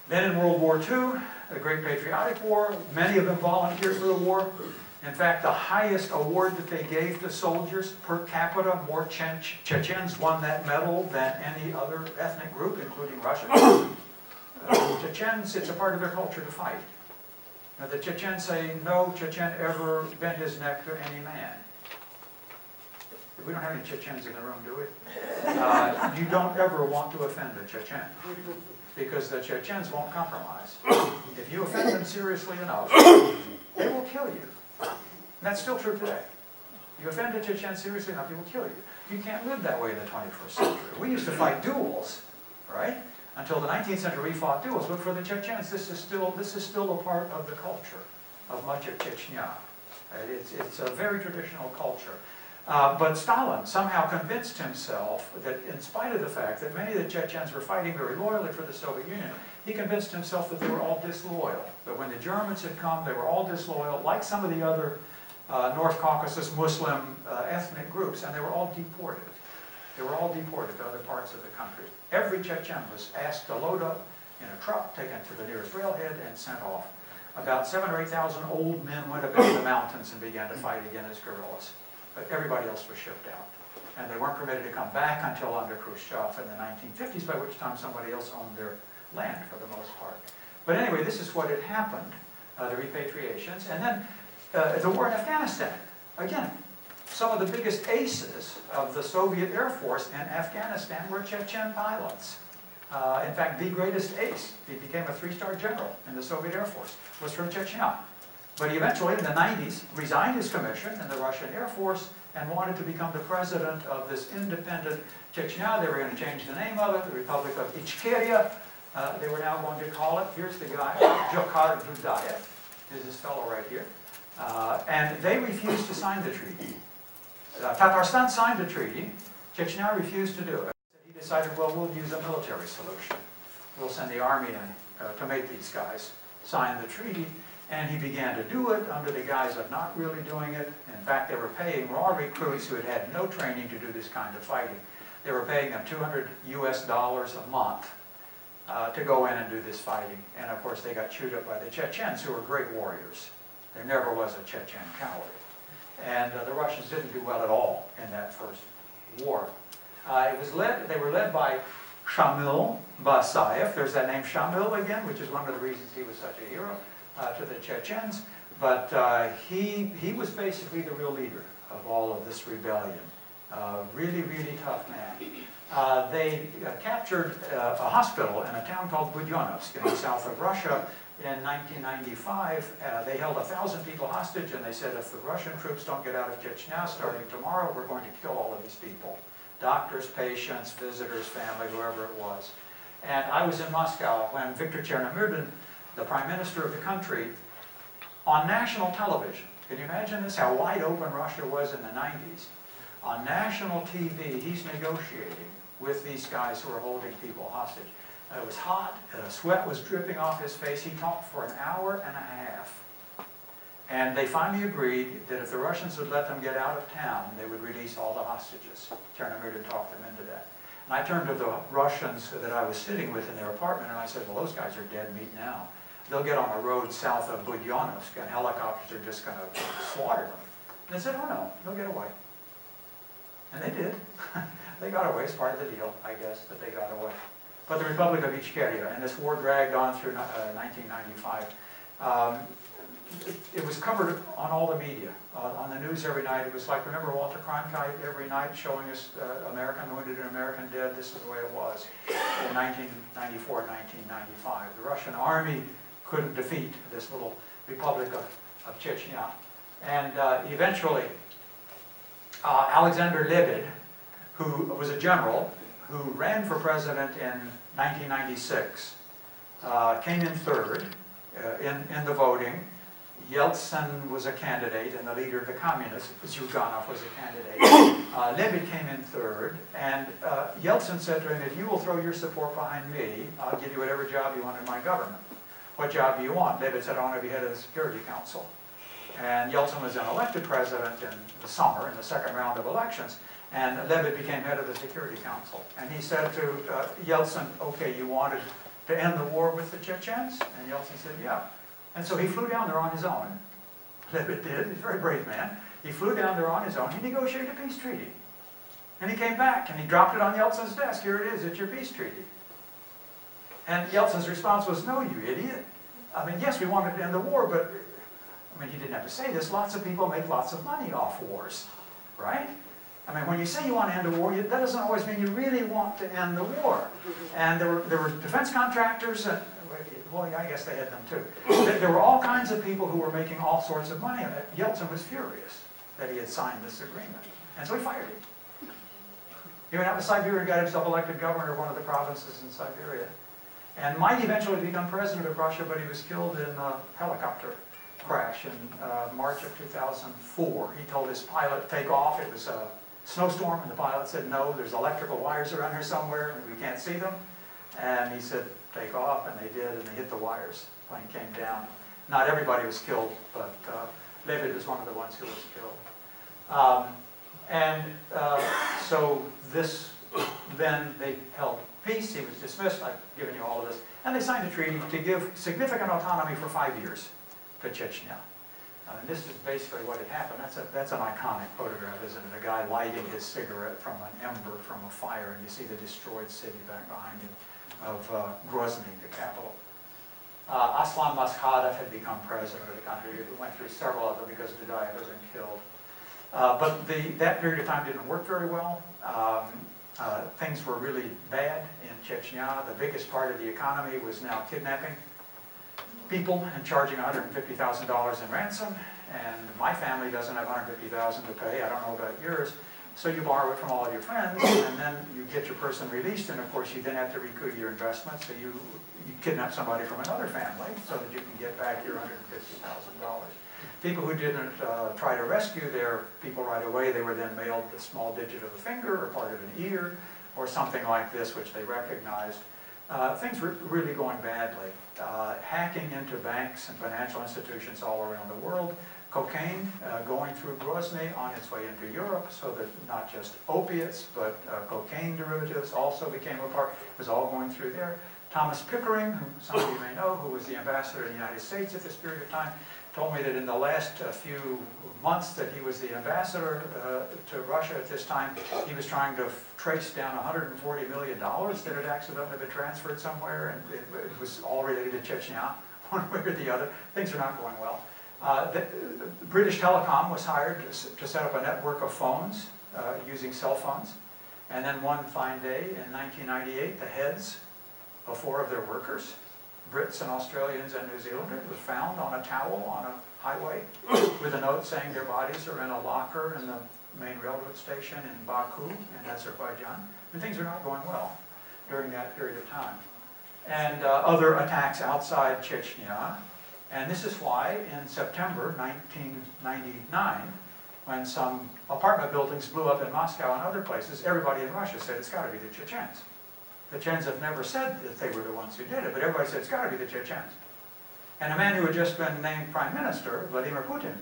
Then in World War II, the Great Patriotic War, many of them volunteered for the war. In fact, the highest award that they gave to soldiers per capita, more Chechens won that medal than any other ethnic group, including Russians. Chechens, it's a part of their culture to fight. Now, the Chechens say, no Chechen ever bent his neck to any man. We don't have any Chechens in the room, do we? You don't ever want to offend a Chechen, because the Chechens won't compromise. If you offend them seriously enough, they will kill you. And that's still true today. You offend a Chechen seriously enough, he will kill you. You can't live that way in the 21st century. We used to fight duels, right? Until the 19th century, we fought duels. But for the Chechens, this is still a part of the culture of much of Chechnya. It's a very traditional culture. But Stalin somehow convinced himself that, in spite of the fact that many of the Chechens were fighting very loyally for the Soviet Union, he convinced himself that they were all disloyal. That when the Germans had come, they were all disloyal, like some of the other North Caucasus Muslim ethnic groups, and they were all deported. They were all deported to other parts of the country. Every Chechen was asked to load up in a truck, taken to the nearest railhead, and sent off. About 7,000 or 8,000 old men went up into the mountains and began to fight again as guerrillas. But everybody else was shipped out. And they weren't permitted to come back until under Khrushchev in the 1950s, by which time somebody else owned their land for the most part. But anyway, this is what had happened, the repatriations. And then the war in Afghanistan. Again, some of the biggest aces of the Soviet Air Force in Afghanistan were Chechen pilots. In fact, the greatest ace, he became a 3-star general in the Soviet Air Force, was from Chechnya. But he eventually, in the 90s, resigned his commission in the Russian Air Force and wanted to become the president of this independent Chechnya. They were going to change the name of it, the Republic of Ichkeria. They were now going to call it, here's the guy, Jokhar Dudayev, is this fellow right here. And they refused to sign the treaty. Tatarstan signed the treaty, Chechnya refused to do it. He decided, well, we'll use a military solution. We'll send the army in to make these guys sign the treaty. And he began to do it under the guise of not really doing it. In fact, they were paying raw recruits who had had no training to do this kind of fighting. They were paying them $200 US a month to go in and do this fighting. And of course, they got chewed up by the Chechens, who were great warriors. There never was a Chechen coward. And the Russians didn't do well at all in that first war. They were led by Shamil Basayev. There's that name Shamil again, which is one of the reasons he was such a hero to the Chechens. But he was basically the real leader of all of this rebellion. Really, really tough man. They captured a hospital in a town called Budyonovsk in the south of Russia in 1995. They held 1,000 people hostage, and they said, if the Russian troops don't get out of Chechnya starting tomorrow, we're going to kill all of these people. Doctors, patients, visitors, family, whoever it was. And I was in Moscow when Viktor Chernomyrdin, the prime minister of the country, on national television, can you imagine this, how wide open Russia was in the 90s? On national TV, he's negotiating with these guys who are holding people hostage. It was hot, sweat was dripping off his face. He talked for an hour and a half. And they finally agreed that if the Russians would let them get out of town, they would release all the hostages. Chernomyrdin talked them into that. And I turned to the Russians that I was sitting with in their apartment, and I said, well, those guys are dead meat now. They'll get on a road south of Budyonovsk, and helicopters are just going to slaughter them. And they said, oh no, they'll get away. And they did. They got away. It's part of the deal, I guess, that they got away. But the Republic of Ichkeria, and this war dragged on through 1995. It was covered on all the media, on the news every night. It was like, remember Walter Cronkite every night showing us American wounded and American dead? This is the way it was in 1994 and 1995. The Russian army couldn't defeat this little Republic of Chechnya. And eventually, Alexander Lebed, who was a general, who ran for president in 1996, came in third in the voting. Yeltsin was a candidate, and the leader of the communists, Zyuganov, was a candidate. Lebed came in third, and Yeltsin said to him, if you will throw your support behind me, I'll give you whatever job you want in my government. What job do you want? Lebed said, I want to be head of the Security Council. And Yeltsin was then elected president in the summer, in the second round of elections, and Lebed became head of the Security Council. And he said to Yeltsin, okay, you wanted to end the war with the Chechens? And Yeltsin said, yeah. And so he flew down there on his own. Lebed did, he's a very brave man. He flew down there on his own. He negotiated a peace treaty. And he came back and he dropped it on Yeltsin's desk. Here it is, it's your peace treaty. And Yeltsin's response was, no, you idiot. I mean, yes, we wanted to end the war, but, I mean, he didn't have to say this. Lots of people make lots of money off wars, right? I mean, when you say you want to end a war, that doesn't always mean you really want to end the war. And there were defense contractors, and, well, yeah, I guess they had them too. There were all kinds of people who were making all sorts of money. Yeltsin was furious that he had signed this agreement. And so he fired him. He went out to Siberia and got himself elected governor of one of the provinces in Siberia. And might eventually become president of Russia, but he was killed in a helicopter crash in March of 2004. He told his pilot to take off. It was a snowstorm, and the pilot said, no, there's electrical wires around here somewhere, and we can't see them. And he said, take off, and they did, and they hit the wires. The plane came down. Not everybody was killed, but Lebed was one of the ones who was killed. So this, then they held peace. He was dismissed. I've given you all of this. And they signed a treaty to give significant autonomy for 5 years to Chechnya. And this is basically what had happened. That's an iconic photograph, isn't it? A guy lighting his cigarette from an ember from a fire, and you see the destroyed city back behind him of Grozny, the capital. Aslan Maskhadov had become president of the country. We went through several of them because Dudayev had been killed. But that period of time didn't work very well. Things were really bad in Chechnya. The biggest part of the economy was now kidnapping people and charging $150,000 in ransom. And my family doesn't have $150,000 to pay. I don't know about yours. So you borrow it from all of your friends, and then you get your person released, and of course you then have to recoup your investment, so you kidnap somebody from another family so that you can get back your $150,000. People who didn't try to rescue their people right away, they were then mailed the small digit of a finger or part of an ear or something like this, which they recognized. Things were really going badly. Hacking into banks and financial institutions all around the world. Cocaine going through Grozny on its way into Europe, so that not just opiates, but cocaine derivatives also became a part. It was all going through there. Thomas Pickering, who some of you may know, who was the ambassador in the United States at this period of time, told me that in the last few months that he was the ambassador to Russia at this time, he was trying to trace down $140 million that had accidentally been transferred somewhere, and it was all related to Chechnya, one way or the other. Things are not going well. The British Telecom was hired to set up a network of phones using cell phones, and then one fine day in 1998, the heads of 4 of their workers, Brits and Australians and New Zealanders, were found on a towel on a highway with a note saying their bodies are in a locker in the main railroad station in Baku in Azerbaijan. And things are not going well during that period of time. And other attacks outside Chechnya. And this is why in September 1999, when some apartment buildings blew up in Moscow and other places, everybody in Russia said it's got to be the Chechens. The Chechens have never said that they were the ones who did it, but everybody said it's got to be the Chechens. And a man who had just been named prime minister, Vladimir Putin,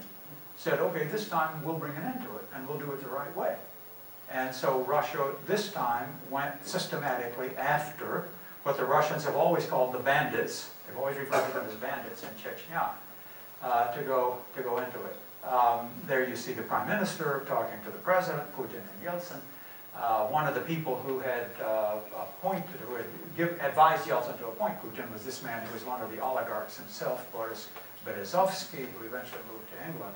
said, okay, this time we'll bring an end to it, and we'll do it the right way. And so Russia this time went systematically after what the Russians have always called the bandits. They've always referred to them as bandits in Chechnya, to go into it. There you see the prime minister talking to the president, Putin and Yeltsin. One of the people who had advised Yeltsin to appoint Putin was this man who was one of the oligarchs himself, Boris Berezovsky, who eventually moved to England.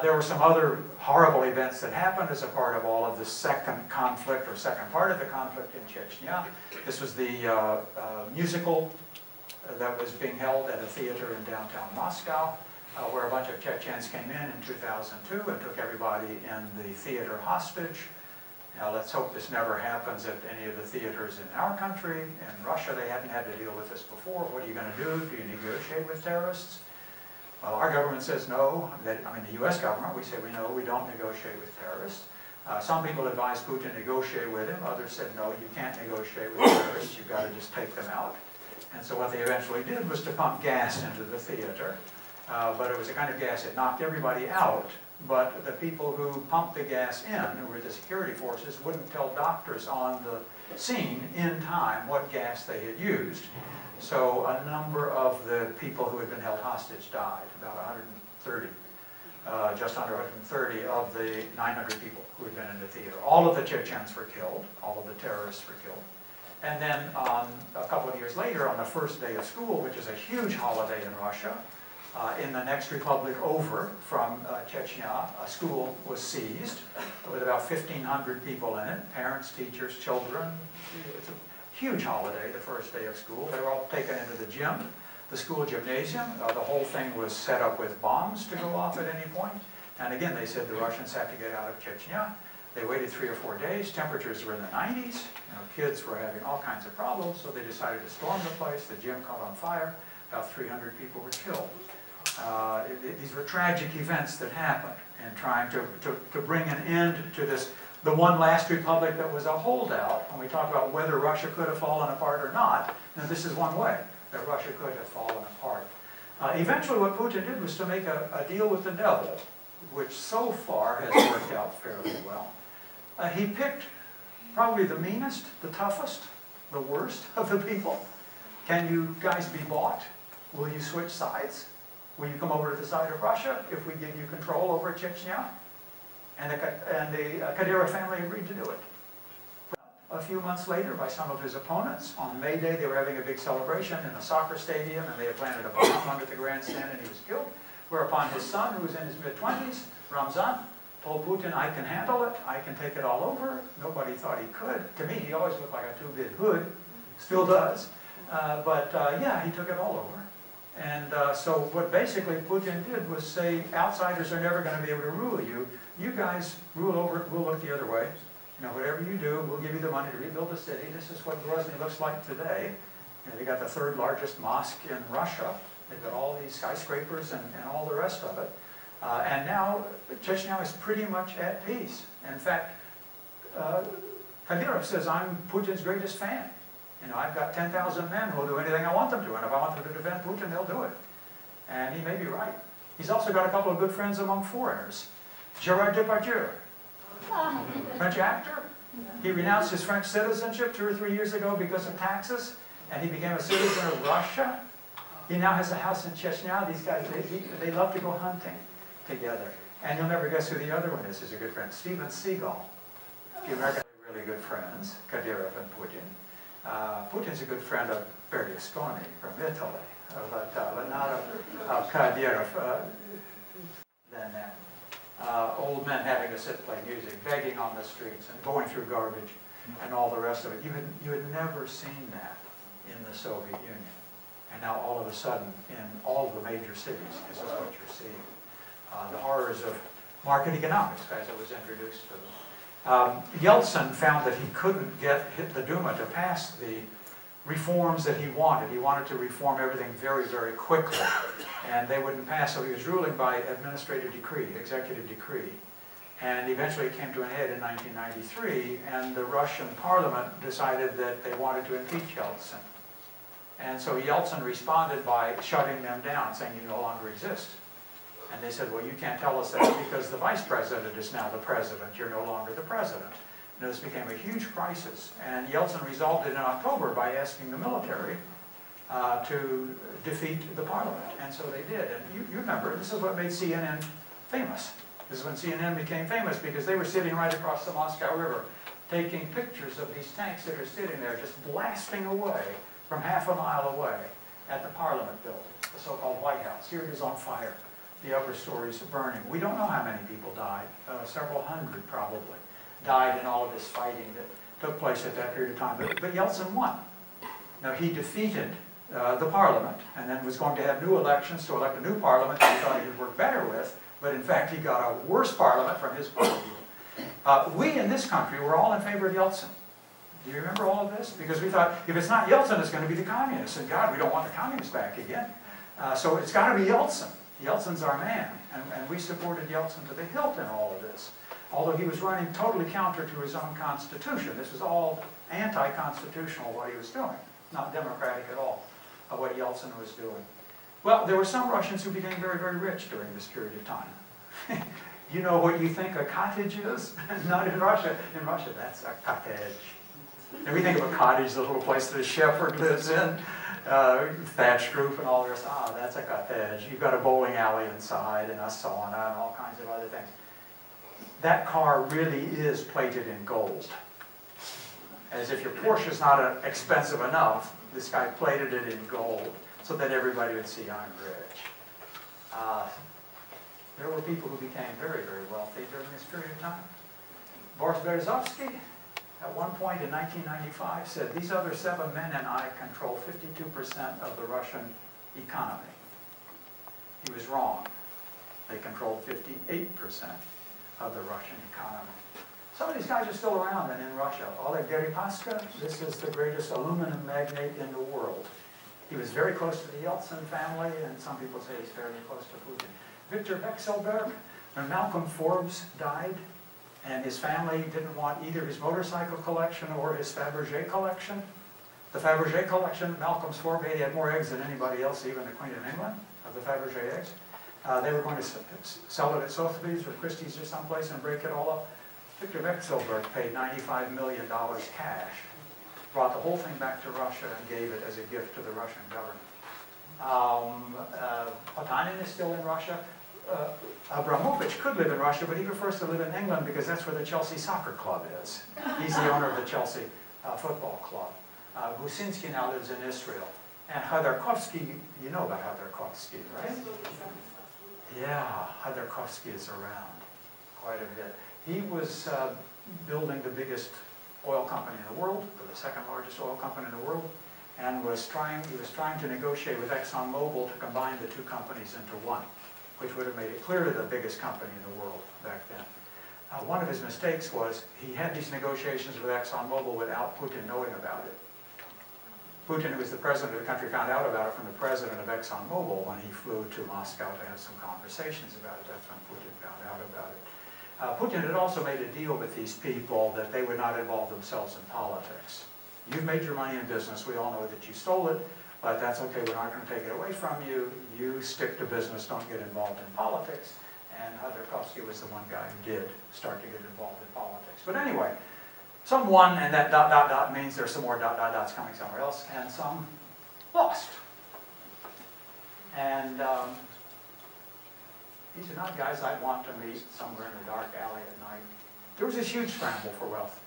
There were some other horrible events that happened as a part of all of the second conflict, or second part of the conflict in Chechnya. This was the musical that was being held at a theater in downtown Moscow, where a bunch of Chechens came in 2002 and took everybody in the theater hostage. Now let's hope this never happens at any of the theaters in our country. In Russia, they hadn't had to deal with this before. What are you going to do? Do you negotiate with terrorists? Well, our government says no. The U.S. government, we say we don't negotiate with terrorists. Some people advised Putin to negotiate with him. Others said, no, you can't negotiate with terrorists. You've got to just take them out. And so what they eventually did was to pump gas into the theater. But it was a kind of gas that knocked everybody out. But the people who pumped the gas in, who were the security forces, wouldn't tell doctors on the scene in time what gas they had used. So a number of the people who had been held hostage died, about 130, just under 130 of the 900 people who had been in the theater. All of the Chechens were killed, all of the terrorists were killed. And then a couple of years later, on the first day of school, which is a huge holiday in Russia, in the next republic over from Chechnya, a school was seized with about 1,500 people in it, parents, teachers, children. It's a huge holiday, the first day of school. They were all taken into the gym, the school gymnasium. The whole thing was set up with bombs to go off at any point. And again, they said the Russians had to get out of Chechnya. They waited 3 or 4 days. Temperatures were in the 90s. Kids were having all kinds of problems, so they decided to storm the place. The gym caught on fire. About 300 people were killed. These were tragic events that happened in trying to bring an end to this, the one last republic that was a holdout. When we talk about whether Russia could have fallen apart or not, now this is one way that Russia could have fallen apart. Eventually what Putin did was to make a deal with the devil, which so far has worked out fairly well. He picked probably the meanest, the toughest, the worst of the people. Can you guys be bought? Will you switch sides? Will you come over to the side of Russia if we give you control over Chechnya? And the Kadyrov family agreed to do it. A few months later, by some of his opponents, on May Day they were having a big celebration in a soccer stadium, and they had planted a bomb under the grandstand, and he was killed. Whereupon his son, who was in his mid-20s, Ramzan, told Putin, I can handle it, I can take it all over. Nobody thought he could. To me, he always looked like a two-bit hood, still does. Yeah, he took it all over. And so what basically Putin did was say, outsiders are never going to be able to rule you. You guys rule over, we'll look the other way. You know, whatever you do, we'll give you the money to rebuild the city. This is what Grozny looks like today. You know, they got the third largest mosque in Russia. They've got all these skyscrapers and all the rest of it. And now Chechnya is pretty much at peace. In fact, Kadyrov says, I'm Putin's greatest fan. You know, I've got 10,000 men who will do anything I want them to, and if I want them to defend Putin, they'll do it. And he may be right. He's also got a couple of good friends among foreigners. Gerard Depardieu, French actor. He renounced his French citizenship 2 or 3 years ago because of taxes, and he became a citizen of Russia. He now has a house in Chechnya. These guys, they love to go hunting together. And you'll never guess who the other one is. He's a good friend, Steven Seagal. The Americans are really good friends, Kadyrov and Putin. Putin's a good friend of Berlusconi from Italy, but not of Kadyrov. Than that. Old men having to sit play music, begging on the streets, and going through garbage, and all the rest of it. You had never seen that in the Soviet Union. And now all of a sudden, in all the major cities, this is what you're seeing. The horrors of market economics, as it was introduced to them. Yeltsin found that he couldn't get the Duma to pass the reforms that he wanted. He wanted to reform everything very, very quickly, and they wouldn't pass, so he was ruling by administrative decree, executive decree. And eventually it came to an head in 1993, and the Russian parliament decided that they wanted to impeach Yeltsin. And so Yeltsin responded by shutting them down, saying, you no longer exist. And they said, well, you can't tell us that because the vice president is now the president. You're no longer the president. And this became a huge crisis. And Yeltsin resolved it in October by asking the military to defeat the parliament. And so they did. And you remember, this is what made CNN famous. This is when CNN became famous because they were sitting right across the Moscow River taking pictures of these tanks that are sitting there just blasting away from half a mile away at the Parliament building, the so-called White House. Here it is on fire. The upper stories are burning. We don't know how many people died. Several hundred probably died in all of this fighting that took place at that period of time. But Yeltsin won. Now he defeated the Parliament and then was going to have new elections to elect a new Parliament that he thought he would work better with. But in fact, he got a worse Parliament from his point of view. We in this country were all in favor of Yeltsin. Do you remember all of this? Because we thought, if it's not Yeltsin, it's going to be the communists. And God, we don't want the communists back again. So it's got to be Yeltsin. Yeltsin's our man. And we supported Yeltsin to the hilt in all of this. Although he was running totally counter to his own constitution. This was all anti-constitutional, what he was doing. Not democratic at all, what Yeltsin was doing. Well, there were some Russians who became very, very rich during this period of time. You know what you think a cottage is? Not in Russia. In Russia, that's a cottage. And we think of a cottage, the little place that a shepherd lives in, thatched roof and all the rest. Ah, that's a cottage. You've got a bowling alley inside and a sauna and all kinds of other things. That car really is plated in gold. As if your Porsche's not expensive enough, this guy plated it in gold so that everybody would see I'm rich. There were people who became very, very wealthy during this period of time. Boris Berezovsky, at one point in 1995, said, these other 7 men and I control 52% of the Russian economy. He was wrong. They controlled 58% of the Russian economy. Some of these guys are still around and in Russia. Oleg Deripaska, this is the greatest aluminum magnate in the world. He was very close to the Yeltsin family, and some people say he's fairly close to Putin. Victor Vekselberg, when Malcolm Forbes died, and his family didn't want either his motorcycle collection or his Fabergé collection. The Fabergé collection, Malcolm's Forbes, he had more eggs than anybody else, even the Queen of England, of the Fabergé eggs. They were going to sell it at Sotheby's or Christie's or someplace and break it all up. Victor Vekselberg paid $95 million cash, brought the whole thing back to Russia and gave it as a gift to the Russian government. Potanin is still in Russia. Abramovich could live in Russia, but he prefers to live in England because that's where the Chelsea soccer club is. He's the owner of the Chelsea football club. Gusinski now lives in Israel. And Khodorkovsky, you know about Khodorkovsky, right? Yeah, Khodorkovsky is around quite a bit. He was building the biggest oil company in the world, or the second largest oil company in the world. and he was trying to negotiate with ExxonMobil to combine the two companies into one, which would have made it clearly the biggest company in the world back then. One of his mistakes was he had these negotiations with ExxonMobil without Putin knowing about it. Putin, who was the president of the country, found out about it from the president of ExxonMobil when he flew to Moscow to have some conversations about it. That's when Putin found out about it. Putin had also made a deal with these people that they would not involve themselves in politics. You've made your money in business. We all know that you stole it, but that's okay. We're not going to take it away from you. You stick to business. Don't get involved in politics. And Khodorkovsky was the one guy who did start to get involved in politics. But anyway, some won, and that ... means there's some more ... coming somewhere else, and some lost. And these are not guys I'd want to meet somewhere in a dark alley at night. There was this huge scramble for wealth.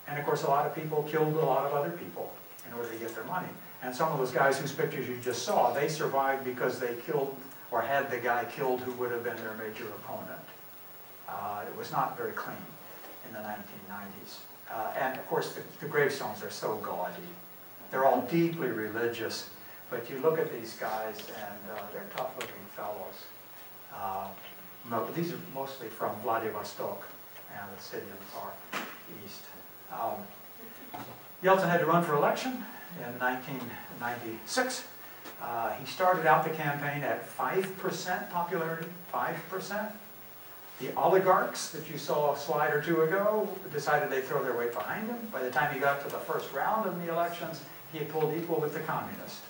And of course, a lot of people killed a lot of other people in order to get their money. And some of those guys whose pictures you just saw, they survived because they killed or had the guy killed who would have been their major opponent. It was not very clean in the 1990s. And of course, the gravestones are so gaudy. They're all deeply religious, but you look at these guys and they're tough-looking fellows. These are mostly from Vladivostok, and the city in the far east. Yeltsin had to run for election in 1996. He started out the campaign at 5% popularity, 5%. The oligarchs that you saw a slide or two ago decided they'd throw their weight behind him. By the time he got to the first round of the elections, he had pulled equal with the communist,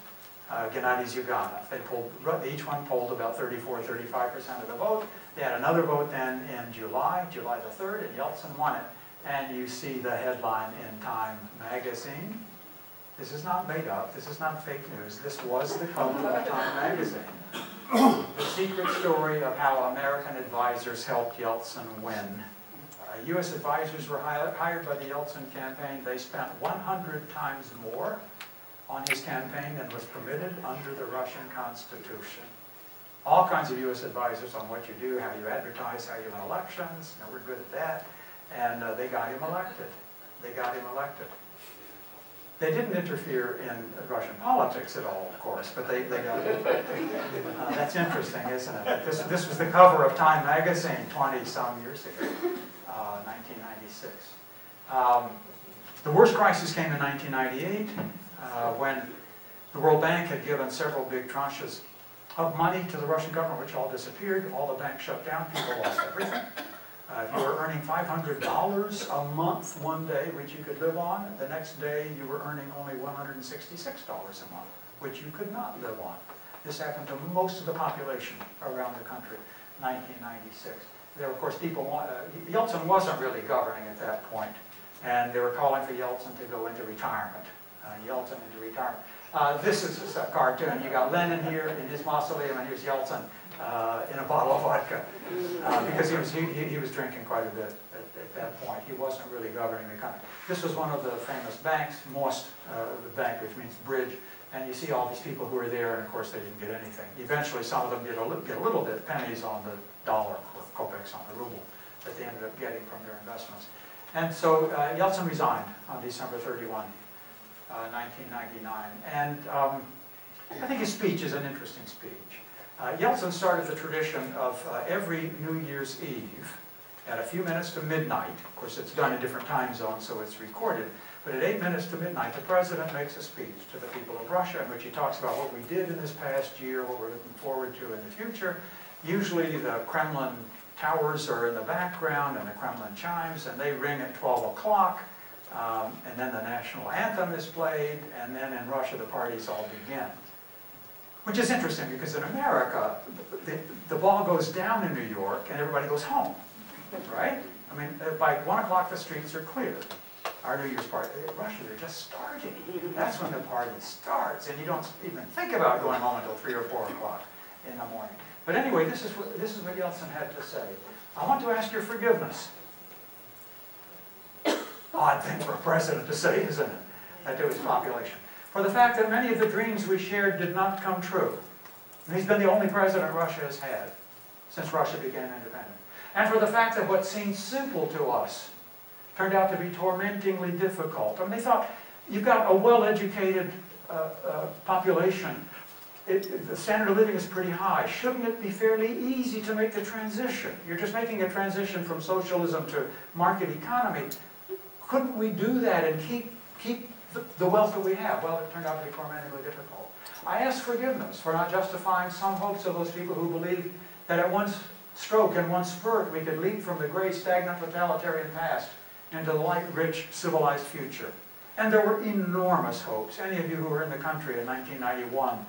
Gennady Zyuganov. Each one polled about 34-35% of the vote. They had another vote then in July the 3rd, and Yeltsin won it. And you see the headline in Time magazine. This is not made up. This is not fake news. This was the cover of Time magazine. The secret story of how American advisors helped Yeltsin win. U.S. advisors were hired by the Yeltsin campaign. They spent 100 times more on his campaign than was permitted under the Russian Constitution. All kinds of U.S. advisors on what you do, how you advertise, how you win elections. We're good at that. And they got him elected. They got him elected. They didn't interfere in Russian politics at all, of course, but they got him elected. That's interesting, isn't it? This was the cover of Time magazine 20-some years ago, 1996. The worst crisis came in 1998 when the World Bank had given several big tranches of money to the Russian government, which all disappeared. All the banks shut down. People lost everything. If you were earning $500 a month one day, which you could live on, the next day you were earning only $166 a month, which you could not live on. This happened to most of the population around the country, 1996. There were, of course, Yeltsin wasn't really governing at that point, and they were calling for Yeltsin to go into retirement. Yeltsin into retirement. This is a cartoon. You got Lenin here in his mausoleum, and here's Yeltsin in a bottle of vodka, because he was drinking quite a bit at that point. He wasn't really governing the country. This was one of the famous banks, Most, the bank, which means bridge, and you see all these people who were there, and of course they didn't get anything. Eventually, some of them get a little bit, pennies on the dollar, or kopecks on the ruble, that they ended up getting from their investments. And so Yeltsin resigned on December 31, 1999, and I think his speech is an interesting speech. Yeltsin started the tradition of every New Year's Eve at a few minutes to midnight. Of course, it's done in different time zones, so it's recorded. But at 8 minutes to midnight, the president makes a speech to the people of Russia in which he talks about what we did in this past year, what we're looking forward to in the future. Usually the Kremlin towers are in the background and the Kremlin chimes, and they ring at 12 o'clock. And then the national anthem is played, and then in Russia the parties all begin. Which is interesting, because in America, the ball goes down in New York and everybody goes home, right? I mean, by 1 o'clock the streets are clear. Our New Year's party, in Russia, they're just starting. That's when the party starts, and you don't even think about going home until 3 or 4 o'clock in the morning. But anyway, this is what Yeltsin had to say. I want to ask your forgiveness. Odd thing for a president to say, isn't it? That to his population. For the fact that many of the dreams we shared did not come true. And he's been the only president Russia has had since Russia became independent. And for the fact that what seemed simple to us turned out to be tormentingly difficult. I mean, they thought, you've got a well-educated population, the standard of living is pretty high. Shouldn't it be fairly easy to make the transition? You're just making a transition from socialism to market economy. Couldn't we do that and keep the wealth that we have? Well, it turned out to be tormentingly difficult. I ask forgiveness for not justifying some hopes of those people who believed that at one stroke and one spurt we could leap from the gray, stagnant, totalitarian past into the light-rich, civilized future. And there were enormous hopes. Any of you who were in the country in 1991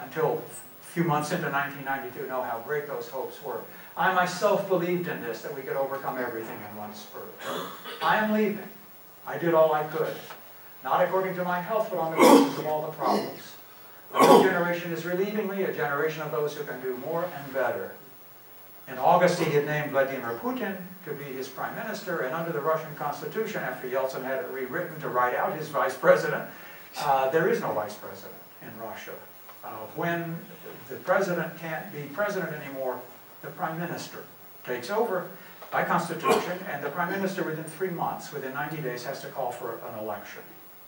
until a few months into 1992 know how great those hopes were. I myself believed in this, that we could overcome everything in one spurt. I am leaving. I did all I could. Not according to my health, but on the basis of all the problems. The new generation is relievingly a generation of those who can do more and better. In August, he had named Vladimir Putin to be his prime minister, and under the Russian constitution, after Yeltsin had it rewritten to write out his vice president, there is no vice president in Russia. When the president can't be president anymore, the prime minister takes over by constitution, and the prime minister within 3 months, within 90 days, has to call for an election.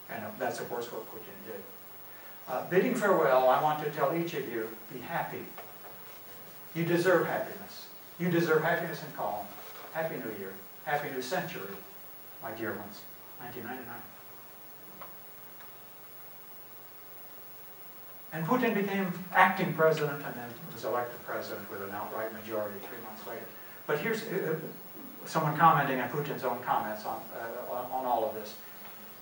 And that's, of course, what Putin did. Bidding farewell, I want to tell each of you, be happy. You deserve happiness. You deserve happiness and calm. Happy New Year. Happy New Century, my dear ones. 1999. And Putin became acting president and then was elected president with an outright majority 3 months later. But here's someone commenting on Putin's own comments on all of this.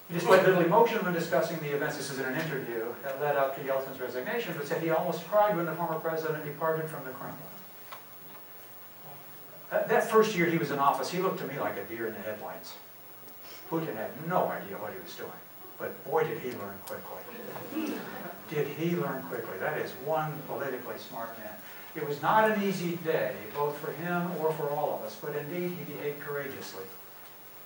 He displayed little emotion when discussing the events. This is in an interview that led up to Yeltsin's resignation, but said he almost cried when the former president departed from the Kremlin. That first year he was in office, he looked to me like a deer in the headlights. Putin had no idea what he was doing, but boy did he learn quickly. Did he learn quickly? That is one politically smart man. It was not an easy day, both for him or for all of us, but indeed he behaved courageously.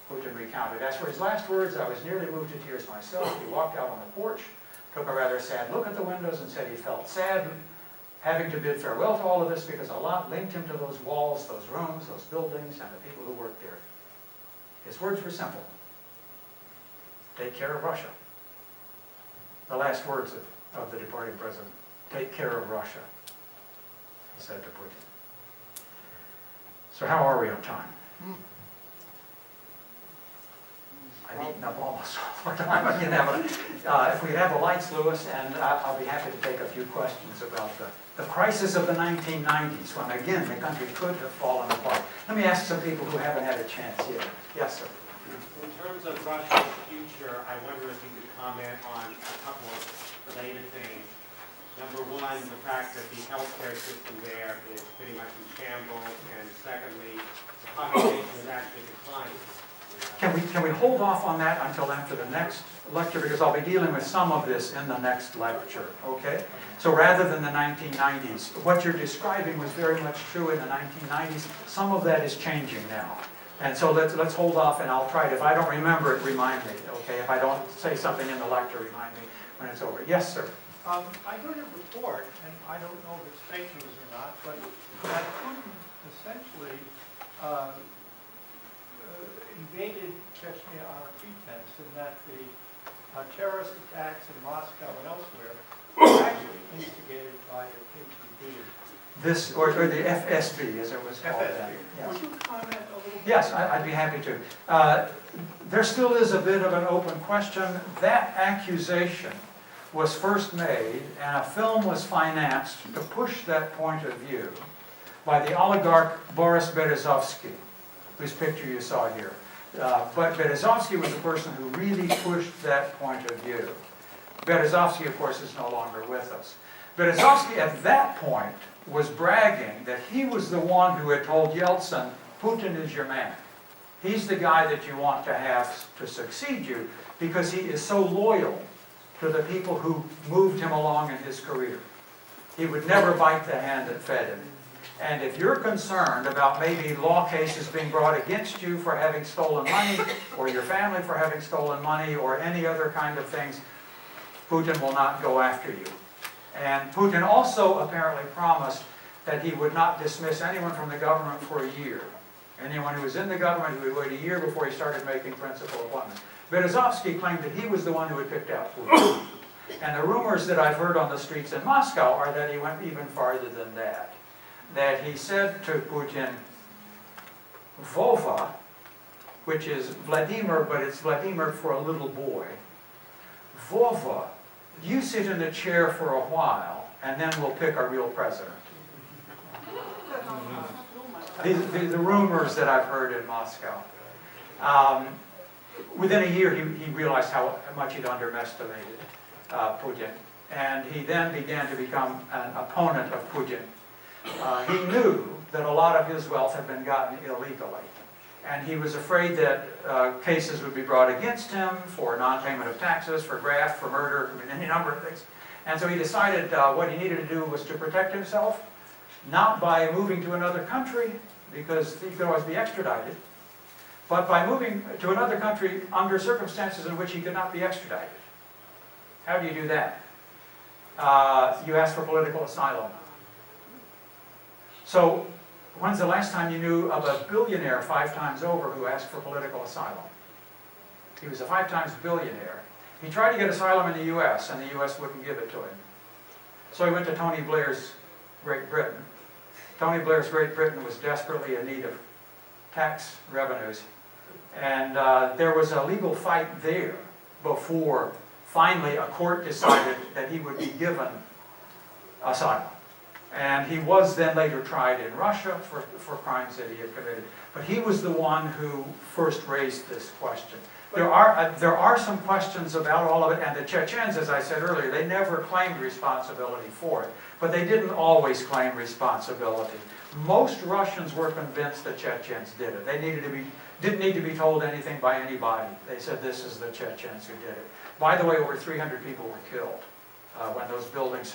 Putin recounted. As for his last words, I was nearly moved to tears myself. He walked out on the porch, took a rather sad look at the windows, and said he felt sad having to bid farewell to all of this because a lot linked him to those walls, those rooms, those buildings, and the people who worked there. His words were simple. Take care of Russia. The last words of the departing president. Take care of Russia, he said to Putin. So how are we on time? I've eaten up almost all the time I can have. If we have the lights, Louis, and I'll be happy to take a few questions about the crisis of the 1990s, when again the country could have fallen apart. Let me ask some people who haven't had a chance yet. Yes, sir. In terms of Russia's future, I wonder if you could comment on a couple of related things. Number one, the fact that the healthcare system there is pretty much in shambles, and secondly, the population is actually declining. Can we hold off on that until after the next lecture, because I'll be dealing with some of this in the next lecture, okay? So rather than the 1990s, what you're describing was very much true in the 1990s. Some of that is changing now. And so let's hold off, and I'll try to, if I don't remember it, remind me, okay? If I don't say something in the lecture, remind me when it's over. Yes, sir? I got a report, and I don't know if it's fake news or not, but that Putin essentially invaded Chechnya on a pretense, and that the terrorist attacks in Moscow and elsewhere were actually instigated by the KGB. This, or the FSB, as it was called then. Yes. Would you comment a little bit? Yes, I'd be happy to. There still is a bit of an open question. That accusation was first made, and a film was financed to push that point of view by the oligarch Boris Berezovsky, whose picture you saw here. But Berezovsky was the person who really pushed that point of view. Berezovsky, of course, is no longer with us. Berezovsky, at that point, was bragging that he was the one who had told Yeltsin, Putin is your man. He's the guy that you want to have to succeed you because he is so loyal to the people who moved him along in his career. He would never bite the hand that fed him. And if you're concerned about maybe law cases being brought against you for having stolen money, or your family for having stolen money, or any other kind of things, Putin will not go after you. And Putin also apparently promised that he would not dismiss anyone from the government for a year. Anyone who was in the government, he would wait a year before he started making principal appointments. Berezovsky claimed that he was the one who had picked out Putin. And the rumors that I've heard on the streets in Moscow are that he went even farther than that. That he said to Putin, Vova, which is Vladimir, but it's Vladimir for a little boy. Vova, you sit in the chair for a while, and then we'll pick a real president. The rumors that I've heard in Moscow. Within a year, he realized how much he'd underestimated Putin. And he then began to become an opponent of Putin. He knew that a lot of his wealth had been gotten illegally. And he was afraid that cases would be brought against him for non-payment of taxes, for graft, for murder, I mean, any number of things. And so he decided what he needed to do was to protect himself, not by moving to another country, because he could always be extradited, but by moving to another country under circumstances in which he could not be extradited. How do you do that? You ask for political asylum. So, when's the last time you knew of a billionaire 5 times over who asked for political asylum? He was a 5 times billionaire. He tried to get asylum in the US, and the US wouldn't give it to him. So he went to Tony Blair's Great Britain. Tony Blair's Great Britain was desperately in need of tax revenues. And there was a legal fight there before finally a court decided that he would be given asylum. And he was then later tried in Russia for crimes that he had committed. But he was the one who first raised this question. There are some questions about all of it, and the Chechens, as I said earlier, they never claimed responsibility for it. But they didn't always claim responsibility. Most Russians were convinced the Chechens did it. They didn't need to be told anything by anybody. They said, this is the Chechens who did it. By the way, over 300 people were killed when those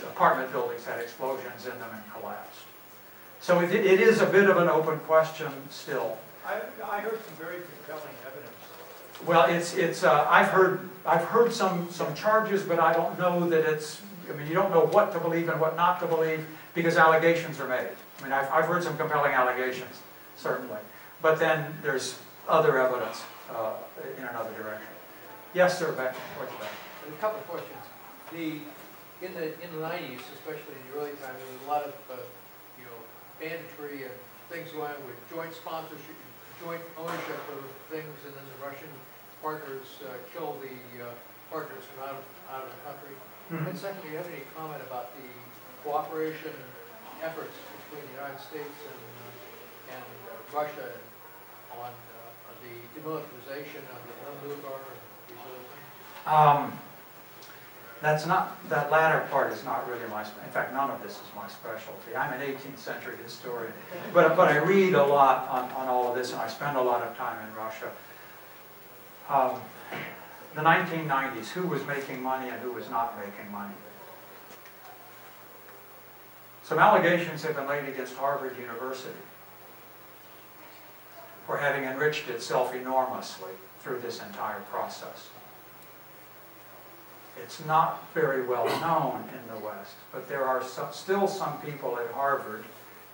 apartment buildings had explosions in them and collapsed. So it is a bit of an open question still. I heard some very compelling evidence. Well, I've heard some charges, but I don't know that it's, I mean, you don't know what to believe and what not to believe because allegations are made. I mean, I've heard some compelling allegations, certainly. But then there's other evidence in another direction. Yes, sir, back towards the back. A couple of questions. In the 90s, especially in the early time, there was a lot of banditry and things going on with joint sponsorship, joint ownership of things, and then the Russian partners kill the partners from out of the country. Mm-hmm. And secondly, do you have any comment about the cooperation efforts between the United States and Russia on the demilitarization of the Lugar and these other things? That latter part is not really in fact, none of this is my specialty. I'm an 18th century historian, but I read a lot on all of this, and I spend a lot of time in Russia. The 1990s, who was making money and who was not making money? Some allegations have been laid against Harvard University for having enriched itself enormously through this entire process. It's not very well known in the West, but there are still some people at Harvard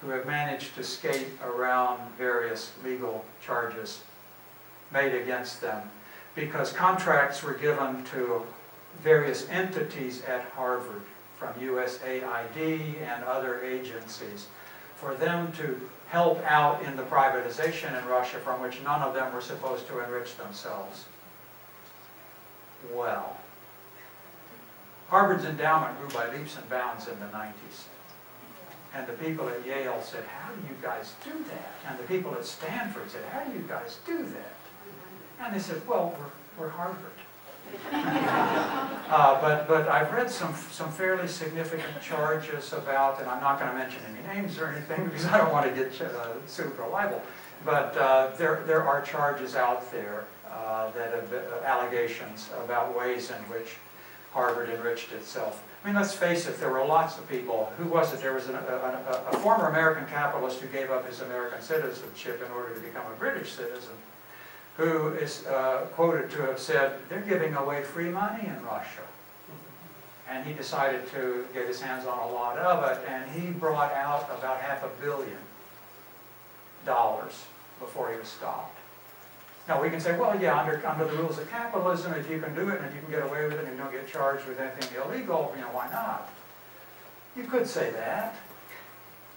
who have managed to skate around various legal charges made against them because contracts were given to various entities at Harvard from USAID and other agencies for them to help out in the privatization in Russia from which none of them were supposed to enrich themselves. Well, Harvard's endowment grew by leaps and bounds in the 90s. And the people at Yale said, how do you guys do that? And the people at Stanford said, how do you guys do that? And they said, well, we're Harvard. But I've read some fairly significant charges about, and I'm not going to mention any names or anything because I don't want to get sued for libel, but there are charges out there that have allegations about ways in which Harvard enriched itself. I mean, let's face it, there were lots of people. Who was it? There was a former American capitalist who gave up his American citizenship in order to become a British citizen, who is quoted to have said, they're giving away free money in Russia. And he decided to get his hands on a lot of it, and he brought out about $500 million before he was stopped. Now, we can say, well, yeah, under the rules of capitalism, if you can do it and if you can get away with it and you don't get charged with anything illegal, why not? You could say that,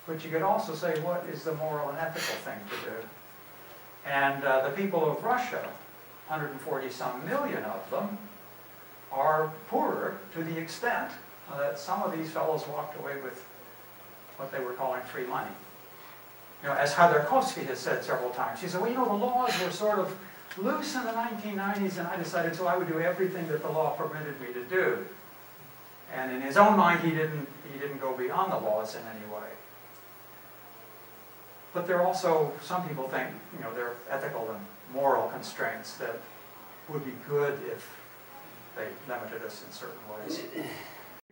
but you could also say, what is the moral and ethical thing to do? And the people of Russia, 140-some million of them, are poorer to the extent that some of these fellows walked away with what they were calling free money. As Khodorkovsky has said several times, he said, well, the laws were sort of loose in the 1990s, and I decided so I would do everything that the law permitted me to do. And in his own mind, he didn't go beyond the laws in any way. But there are also, some people think, there are ethical and moral constraints that would be good if they limited us in certain ways.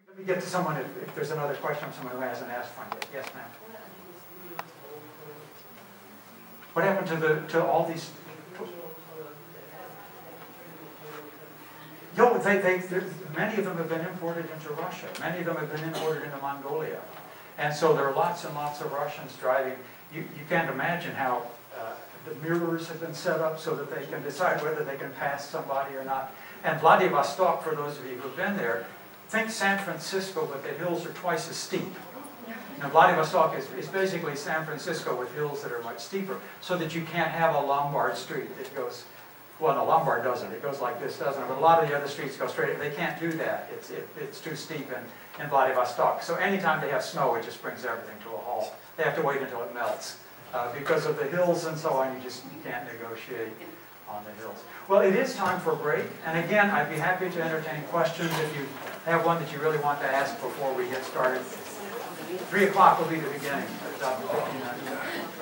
Let me get to someone, if there's another question from someone who hasn't asked one yet. Yes, ma'am. What happened to all these? Many of them have been imported into Russia. Many of them have been imported into Mongolia. And so there are lots and lots of Russians driving. You can't imagine how the mirrors have been set up so that they can decide whether they can pass somebody or not. And Vladivostok, for those of you who've been there, think San Francisco, but the hills are twice as steep. Vladivostok is basically San Francisco with hills that are much steeper, so that you can't have a Lombard street that goes, well, no, Lombard doesn't. It goes like this, doesn't it? But a lot of the other streets go straight. They can't do that. It's too steep in Vladivostok. So anytime they have snow, it just brings everything to a halt. They have to wait until it melts. Because of the hills and so on, you can't negotiate on the hills. Well, it is time for a break. And again, I'd be happy to entertain questions if you have one that you really want to ask before we get started. 3 o'clock will be the beginning.